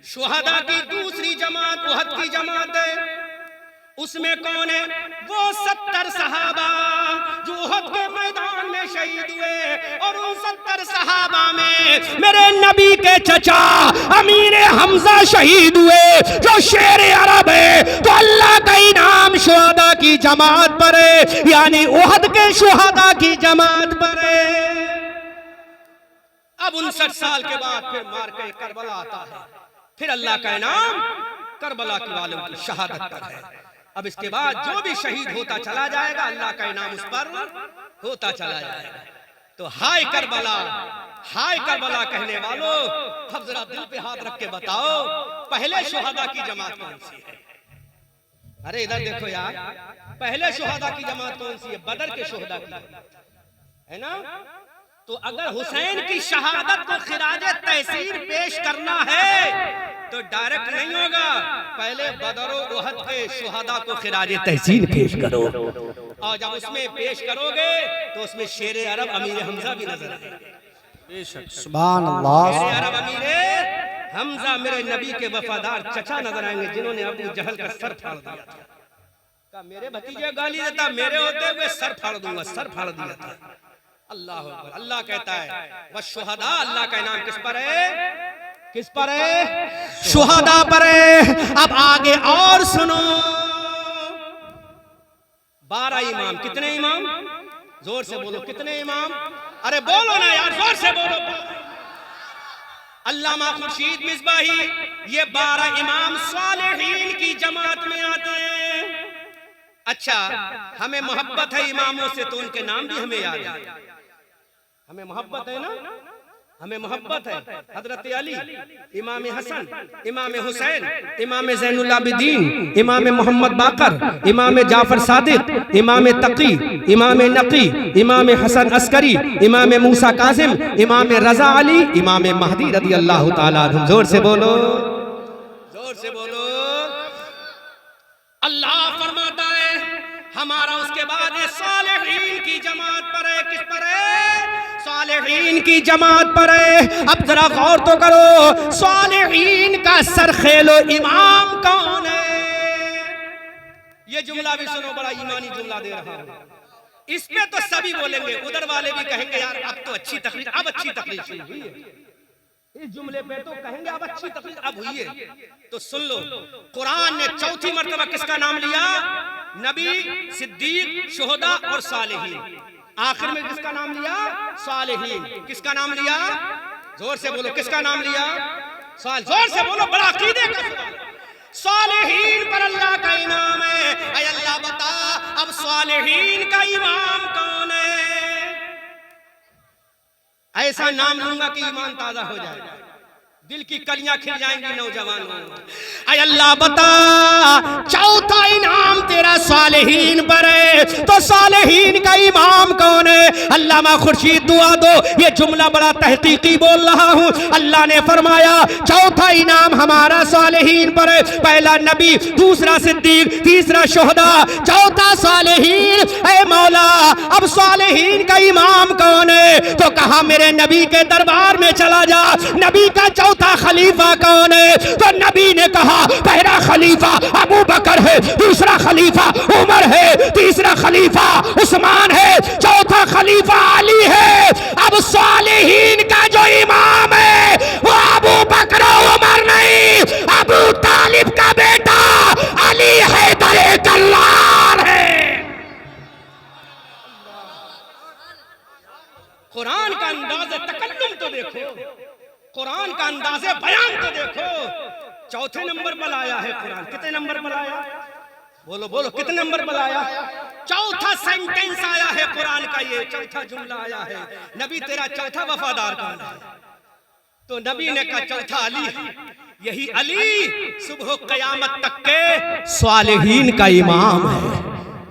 शुहदा की दूसरी जमात उहद की जमात है, उसमें कौन है? वो 70 सहाबा जो उहद के मैदान में शहीद हुए, और उन 70 सहाबा में मेरे नबी के चचा अमीर हमजा शहीद हुए, जो शेर अरब है। तो अल्लाह का इनाम शुहदा की जमात पर है, यानी उहद के शुहदा की जमात पर है। अब 59 साल के बाद फिर मार के करबला आता है, फिर अल्लाह का इनाम करबला के वालों की शहादत पर है। अब इसके बाद जो भी शहीद होता चला जाएगा, अल्लाह का इनाम उस पर होता चला जाएगा। तो हाय करबला कहने वालों, अब जरा दिल पे हाथ रख के बताओ, पहले शुहदा की जमात कौन सी है? अरे इधर देखो यार, पहले शुहदा की जमात कौन सी है? बदर के शुहदा की है ना। तो अगर हुसैन की शहादत को खिराजे तहसीन पेश करना है तो डायरेक्ट नहीं होगा, पहले बदर और उहद के शुहदा को खिराजे तहसीन पेश करो, और जब उसमें पेश करोगे तो उसमें शेर अरब अमीर हमजा भी नजर आएगा। सुभान अल्लाह। शेर अरब अमीर हमजा मेरे नबी के वफादार चचा नजर आएंगे, जिन्होंने अबू जहल का सर फाड़ दिया था। मेरे भतीजे गाली देता, मेरे होते हुए सर फाड़ दूंगा, सर फाड़ दिया था। अल्लाह अकबर। अल्लाह कहता है वह शुहदा, अल्लाह का इनाम किस पर है? किस पर है? शुहदा पर है। अब आगे और सुनो, 12 इमाम। कितने इमाम? जोर से बोलो, कितने इमाम? अरे बोलो ना यार, जोर से बोलो। अल्लामा खुर्शीद मिसबाही, ये 12 इमाम सालेहीन की जमात में आते हैं। अच्छा, हमें मोहब्बत है इमामों से तो उनके नाम भी हमें याद है। हमें मोहब्बत है ना, हमें मोहब्बत है। हजरत अली, इमाम हसन, इमाम हुसैन, इमाम ज़ैनुल आबिदीन, इमाम मोहम्मद बाकर, इमाम जाफर सादिक, इमाम तकी, इमाम नकी, इमाम हसन अस्करी, इमाम मूसा कासिम, इमाम रजा अली, इमाम महदी रदी अल्लाह ताला अन्हु। जोर से बोलो, जोर से बोलो। अल्लाह फरमाता है हमारा उसके बाद सालेहीन की जमात पर है। किस पर है? सालेहीन की जमात पर है। अब जरा गौर तो करो, सालेहीन का सरखेलो इमाम कौन है? ये जुमला भी सुनो, बड़ा ईमानी जुमला दे रहा हूं। इस पे तो सभी बोलेंगे, उधर वाले भी कहेंगे यार अब तो अच्छी तकलीफ, अब अच्छी तकलीफ हुई है। इस जुमले पे तो कहेंगे अब अच्छी तकलीफ अब हुई है। तो सुन लो, कुरान ने चौथी मर्तबा किसका नाम लिया? नबी, सिद्दीक, शुहदा और सालेहीन। आखिर में किसका नाम लिया? सालेहीन। किसका नाम लिया? जोर से बोलो, किसका नाम लिया? जोर से बोलो, बड़ा अकीदे का सवाल। सालेहीन पर अल्लाह का इनाम है। ऐ अल्लाह बता, अब सालेहीन का इमाम कौन है? ऐसा नाम लूंगा कि ईमान ताजा हो जाएगा, दिल की कलियां खिल जाएंगी नौजवानों। ऐ अल्लाह बता, चौथा इनाम तेरा सालेहीन पर है, तो सालेहीन का इमाम कौन है? अल्लामा खुर्शीद दुआ दो, ये जुमला बड़ा तहकीकी बोल रहा हूँ। अल्लाह ने फरमाया चौथा इनाम हमारा सालेहीन पर है। पहला नबी, दूसरा सिद्दीक, तीसरा शुहदा, चौथा सालेहीन। ऐ मौला, अब सालेहीन का इमाम कौन है? तो कहा मेरे नबी के दरबार में चला जा। नबी का चौथा खलीफा कौन है? तो नबी ने कहा पहला खलीफा अबू बकर है, दूसरा खलीफा उमर है, तीसरा खलीफा उस्मान है, चौथा खलीफा अली है। अब सालेहीन का जो इमाम है वो अबू बकर उमर नहीं, अबू तालिब का बेटा अली हैदर कल्लार है। कुरान का अंदाज़े तकल्लुम तो देखो, कुरान का अंदाज़े बयान तो देखो। चौथे नंबर पर आया है कुरान। कितने नंबर पर आया? बोलो बोलो, कितने नंबर पर आया? चौथा सेंटेंस आया है कुरान का, ये चौथा जुमला आया है। नबी तेरा चौथा वफादार कौन है? तो नबी ने कहा चौथा अली है। यही अली सुबह क़यामत तक के सालेहीन का इमाम है।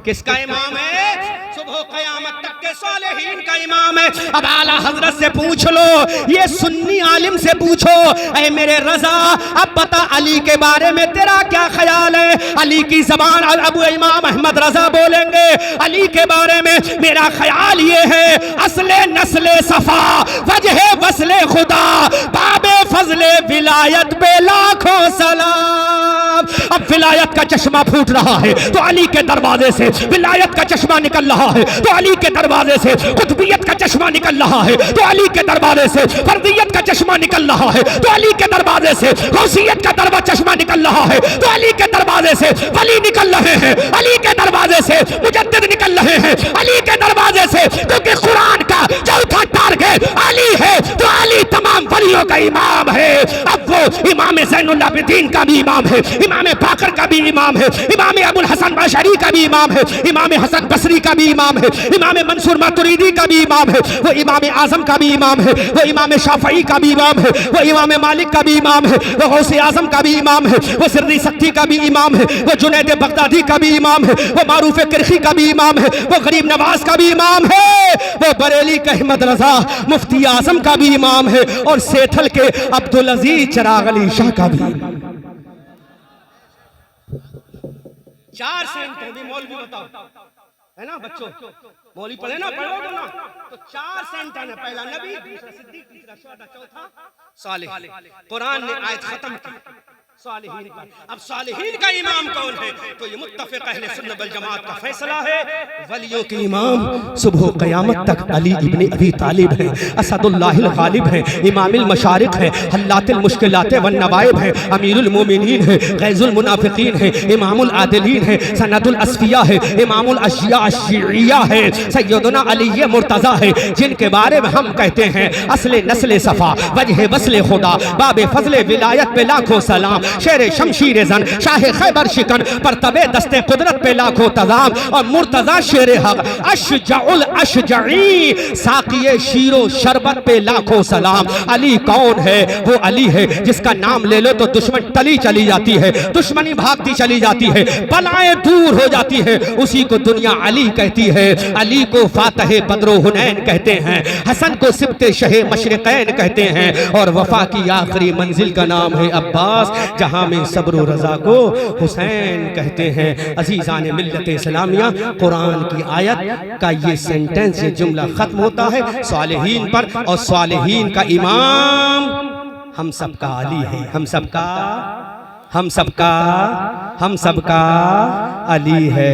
किसका इमाम है? सुबह क़यामत तक के सालेहीन का इमाम है। अब आला हजरत से पूछ लो, ये सुन्नी आलिम से पूछो, ऐ मेरे रजा अब बता अली के बारे में तेरा क्या ख्याल है? अली की जबान अबू इमाम अहमद रजा बोलेंगे अली के बारे में मेरा ख्याल ये है, असले नस्ले सफा, वजह वसले खुदा, बाबे फजले विलायत पे लाखों सलाम। अब विलायत का चश्मा फूट रहा है तो अली के दरवाजे से विलायत का चश्मा निकल रहा है, तो अली के दरवाजे से कुतुबियत का चश्मा निकल रहा है, तो अली के दरवाजे से फर्दियत का चश्मा निकल रहा है, तो अली के दरवाजे से गौसियत का चश्मा निकल रहा है, तो अली के दरवाजे से वली निकल रहे हैं, अली के दरवाजे से मुजद्दिद निकल रहे हैं, अली के दरवाजे से, क्योंकि कुरान का चौथा टारगेट अली है, तो अली तमाम वलियों का इमाम है, अब वो इमाम ज़ैनुल आबिदीन का भी इमाम है, इमाम बाकर का भी इमाम है, इमाम अबुल हसन बशरी का भी इमाम है, इमाम हसन बसरी का भी इमाम है, इमाम मंसूर मातुरीदी का भी इमाम है, वो इमाम आजम का भी इमाम है, वो इमाम शाफई का भी इमाम है, वो इमाम मालिक का भी इमाम है, वो गौसे आजम का भी इमाम है, वो सिर्री सक्ती का भी इमाम है, वो जुनैद बगदादी का भी इमाम है, वो मारूफ किरखी का भी इमाम है, वो गरीब नवाज का भी इमाम है, वो बरेली का अहमद रजा मुफ्ती आजम का भी इमाम है, और सेठल के अब्दुल अजीज चिराग अली शाह का भी। 4 सेंट है भी मौलवी बताओ, है ना बच्चों, मौलवी पढ़े ना, पढ़ोगे ना, तो 4 सेंट है ना, पहला नबी, दूसरा सिद्दीक, तीसरा शुहदा, चौथा सालिह। कुरान ने आयत खत्म की सालिहीन का। अब सालिहीन का इमाम कौन है? तो ये मुत्तफ़िक़ अहले सुन्नत वल जमात का फैसला है, वलियों के इमाम सुबह क़यामत तक अली इब्न अबी तालिब है, असदुल्लाहिल गालिब है, इमामुल मशारिक़ है, हल्लातुल मुश्किलात वन नवाइब है, अमीरुल मोमिनीन है, गैज़ुल मुनाफ़िक़ीन है, इमामुल आदिलीन है, सनदुल अस्फ़िया है, इमामुल अशिया अश्शिया है, सैयदना अली मुर्तज़ा है, जिनके बारे में हम कहते हैं असले नस्ले सफ़ा, वजह वस्ले खुदा, बाबे फज़ले विलायत पे लाखों सलाम, शेर शमशीर जन, शाह खैबर शिकन, परतबे दस्ते कुदरत पे लाखों तजाम, और मुर्तजा शेर हक, अशजाउल अशजई, साक़िए शीरो शरबत पे लाखों सलाम। अली कौन है? वो अली है जिसका नाम ले लो तो दुश्मन टली चली जाती है, दुश्मनी भागती चली जाती है, बलाएं दूर हो जाती है, उसी को दुनिया अली कहती है। अली को फातह बद्रो हुनैन कहते हैं, हसन को सिबते शहे मशरिकैन कहते हैं, और वफा की आखिरी मंजिल का नाम है अब्बास, जहां में सब्र रजा को हुसैन कहते हैं। अजीजान मिल्लत इस्लामिया, कुरान की आयत का ये सेंटेंस, ये जुमला खत्म होता है सालिहीन पर, और सालिहीन का इमाम हम सबका अली है, हम सबका अली है।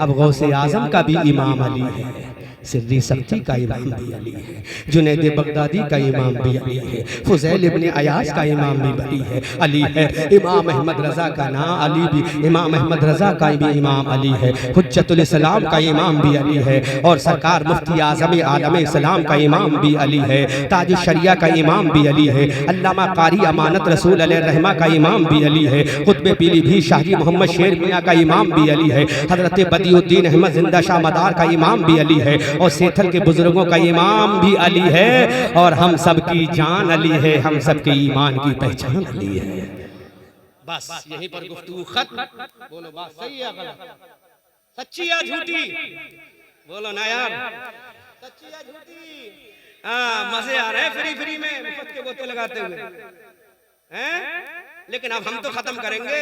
अब गौसे आजम का भी इमाम अली है, सिर्री सक्ती का इमाम भी अली है, जुनैद बगदादी का इमाम भी अली है, फुज़ैल इब्न अयाज का इमाम भी अली है, अली है। इमाम अहमद रजा का नाम अली भी, इमाम अहमद रजा का भी इमाम अली है, हुज्जतुल इस्लाम का इमाम भी अली है, और सरकार मुफ्ती आज़म आलम इस्लाम का इमाम भी अली है, ताज शरिया का इमाम भी अली है, अल्लामा कारी अमानत रसूल अलैहि रहमा का इमाम भी अली है, कुतुब पीलीभीत शाही मोहम्मद शेर मियाँ का इमाम भी अली है, हजरत बदियुद्दीन अहमद जिंदा शाह मदार का इमाम भी अली है, और सेठल के बुजुर्गों का इमाम भी अली है, और हम सब की जान अली है, हम सब के ईमान की पहचान अली है। बस यहीं पर गुफ्तगू खत्म। बोलो बात सही है गलत, सच्ची या झूठी? बोलो ना यार, सच्ची या झूठी? मजे आ रहे हैं फ्री में मुफ्त के बोतल लगाते हुए हैं, लेकिन अब हम तो खत्म करेंगे,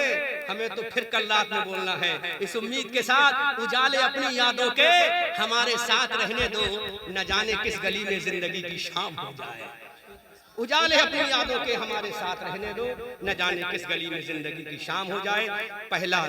हमें तो फिर कल रात में बोलना है। इस उम्मीद के साथ उजाले अपनी यादों के हमारे साथ रहने दो, न जाने किस गली में जिंदगी की शाम हो जाए। उजाले अपनी यादों के हमारे साथ रहने दो, न जाने किस गली में जिंदगी की शाम हो जाए। पहला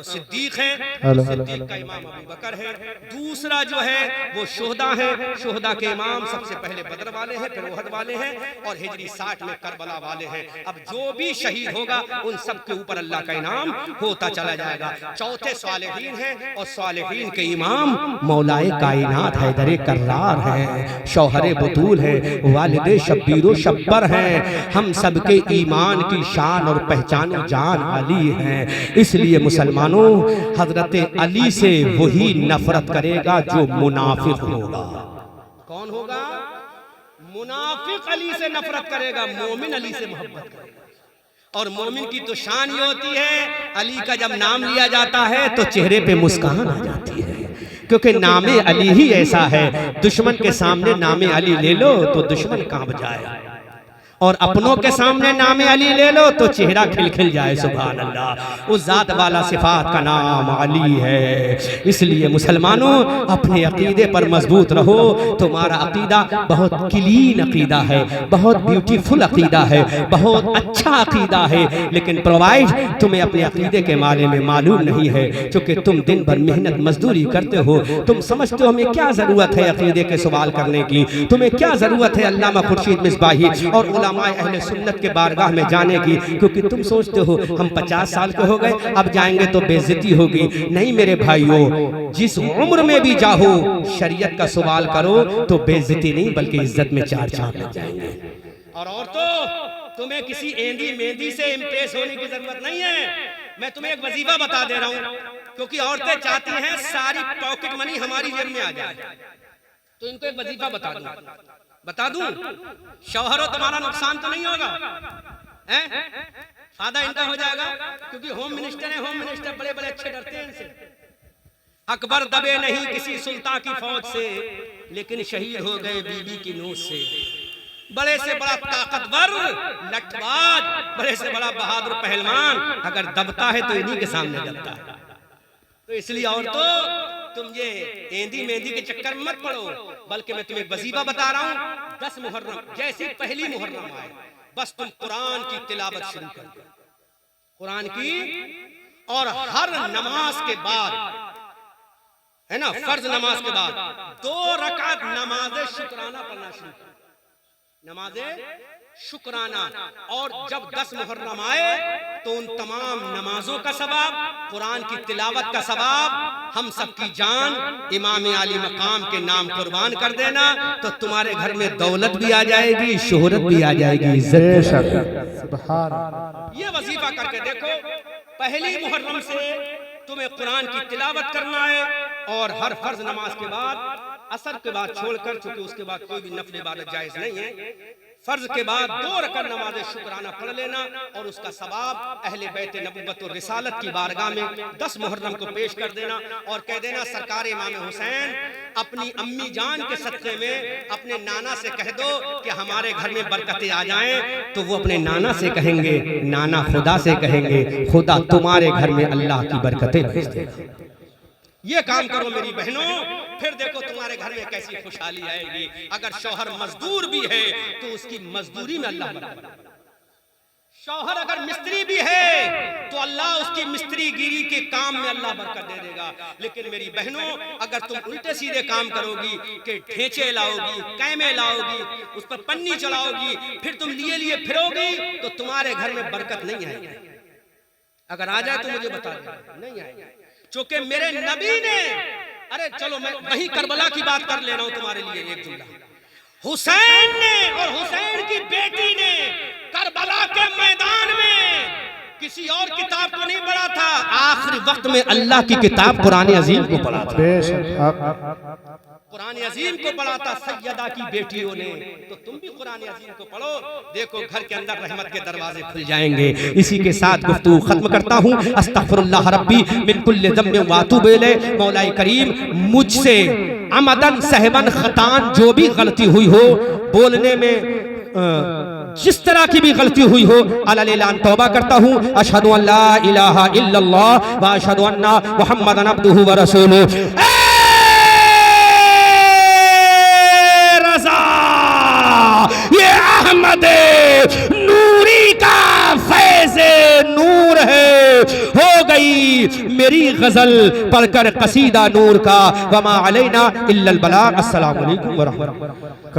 सिद्दीक है, सिद्दीक का इमाम अबू बकर है। दूसरा जो है वो शोहदा है, शोहदा के इमाम सबसे पहले बदर वाले हैं, फिर उहद वाले हैं, और हिजरी 60 में करबला वाले हैं। अब जो भी शहीद होगा उन सब के ऊपर अल्लाह का इनाम होता चला जाएगा। चौथे सालिहीन हैं, और सालिहीन के इमाम मौलाए कायनात हैदर कर्रार है, शौहरे बतूल है, वालिदे शब्बीरो शब्बर हैं, हम सबके ईमान की शान और पहचान जान अली हैं। इसलिए मुसलमानों, हजरत अली से वही नफरत करेगा जो मुनाफिक होगा। कौन होगा? मुनाफिक अली से नफरत करेगा, मोमिन अली से मोहब्बत करेगा। और मोमिन की तो शान ये होती है, अली का जब नाम लिया जाता है तो चेहरे पे मुस्कान आ जाती है, क्योंकि नामे अली ही ऐसा है। दुश्मन के सामने नामे अली ले लो तो दुश्मन कांप जाए, और अपनों के सामने नामे अली ले लो तो चेहरा खिलखिल जाए। सुभान अल्लाह, उस जात वाला सिफात का नाम अली है। इसलिए मुसलमानों, अपने अकीदे पर मजबूत रहो। तुम्हारा अकीदा बहुत क्लीन अकीदा है, बहुत ब्यूटीफुल अकीदा है, बहुत अच्छा अकीदा है, लेकिन प्रोवाइड तुम्हें अपने अकीदे के बारे में मालूम नहीं है, क्योंकि तुम दिन भर मेहनत मजदूरी करते हो। तुम समझते हो हमें क्या जरूरत है अकीदे के सवाल करने की, तुम्हें क्या जरूरत है अल्लामा खुर्शीद मिसबाही और उलमाए अहले सुन्नत के बारगाह में जाने की, क्योंकि तुम सोचते हो हम 50 साल के हो गए, अब जाएंगे तो बेइज्जती होगी। नहीं मेरे भाइयों, जिस उम्र में भी जाओ शरीयत का सवाल करो तो बेइज्जती नहीं बल्कि इज्जत में 4 चांद लग जाएंगे। और औरतों, तुम्हें किसी एंदी मेहंदी से इम्प्रेस होने की जरूरत नहीं है। मैं तुम्हें एक वजीफा बता दे रहा हूँ, क्योंकि औरतें चाहती हैं सारी पॉकेट मनी हमारी जेब में आ जाए। तो इनको एक वजीफा बता दूं, शौहरों तुम्हारा नुकसान तो नहीं होगा, फायदा इनका हो जाएगा, क्योंकि होम मिनिस्टर है। होम मिनिस्टर बड़े बड़े अच्छे डरते हैं इनसे। अकबर दबे नहीं किसी सुल्तान की फौज से, लेकिन शहीद हो गए बीबी की नोच से। बड़े से बड़ा ताकतवर लठबाज, बड़े से बड़ा बहादुर पहलवान अगर दबता है तो इन्हीं के सामने दबता है। तो इसलिए औरतों, तुम ये एंदी मेहंदी के चक्कर में मत पड़ो, बल्कि मैं तुम्हें वजीफा बता रहा हूँ। 10 मुहर्रम जैसी पहली मुहर्रम आए, बस तुम कुरान की तिलावत शुरू कर दो, कुरान की। और हर नमाज के बाद, है ना, फर्ज नमाज के बाद 2 रकात नमाज शुक्राना पढ़ना शुरू करो, नमाज शुक्राना। और जब 10 मुहर्रम आए तो उन तमाम नमाजों का सवाब, कुरान की तिलावत का सवाब, हम सबकी जान इमाम आली मकाम के नाम कुर्बान कर देना, तो तुम्हारे घर में दौलत भी आ जाएगी, शोहरत भी आ जाएगी, इज्जत भी आ जाएगी। ये वजीफा करके देखो, पहली मुहर्रम से तुम्हें कुरान की तिलावत करना है। और हर फर्ज नमाज के बाद, असर के बाद छोड़कर, चूंकि उसके बाद कोई भी नफल इबादत जायज नहीं है, फर्ज के बाद 2 रकात नमाज शुक्राना पढ़ लेना, और उसका सवाब अहले बैत नबुव्वत और रिसालत की बारगाह में 10 मुहर्रम को पेश कर देना, और कह देना सरकार इमाम हुसैन अपनी अम्मी जान के सदक़े में अपने नाना से कह दो कि हमारे घर में बरकतें आ जाएं। तो वो अपने नाना से कहेंगे, नाना खुदा से कहेंगे, खुदा तुम्हारे घर में अल्लाह की बरकतें भेज देगा। ये काम करो मेरी बहनों, फिर देखो तुम्हारे घर में कैसी खुशहाली आएगी। अगर शौहर मजदूर भी है तो उसकी मजदूरी में अल्लाह बरकत, शौहर अगर मिस्त्री भी है तो अल्लाह उसकी मिस्त्रीगिरी के काम में अल्लाह बरकत दे देगा। लेकिन मेरी बहनों, अगर तुम उल्टे सीधे काम करोगी कि ढेंचे लाओगी, कैमे लाओगी, उस पर पन्नी चढ़ाओगी, फिर तुम लिए लिए फिरोगी, तो तुम्हारे घर में बरकत नहीं आएगी। अगर आ जाए तो मुझे बता दो, नहीं आएगी। चूंकि मेरे नबी ने, अरे चलो मैं वही करबला की बात कर ले रहा हूं तुम्हारे लिए एक जुमला, हुसैन ने और हुसैन की बेटी ने करबला के मैदान में किसी और किताब को नहीं पढ़ा था, आखिरी वक्त में अल्लाह की किताब कुरान अजीम को पढ़ा था। कुरान अजीम को पढ़ा था सैयदा की बेटियों ने। तो तुम भी कुरान अजीम को पढ़ो, देखो घर के अंदर रहमत के दरवाजे खुल जाएंगे। इसी के साथ गुफ्तगू खत्म करता हूँ। अस्तगफिरुल्लाह रब्बी मिन कुल्लि ज़म्बिन व अतूबु इलैह। मौलाए करीम मुझसे अमदन सहवन खतान जो भी गलती हुई हो, बोलने में जिस तरह की भी गलती हुई हो, अल्लाह तौबा करता हूँ। अशहदु अल्ला इलाहा इल्लल्लाह व अशहदु अन्ना मुहम्मदन अब्दुहु व रसूलुहु। ये अहमद नूरी का फैज़ नूर है। हो गई मेरी गजल पढ़कर कसीदा नूर का। वमा अलैना इल्लल बलाग। अस्सलामु अलैकुम व रहमतुल्लाह।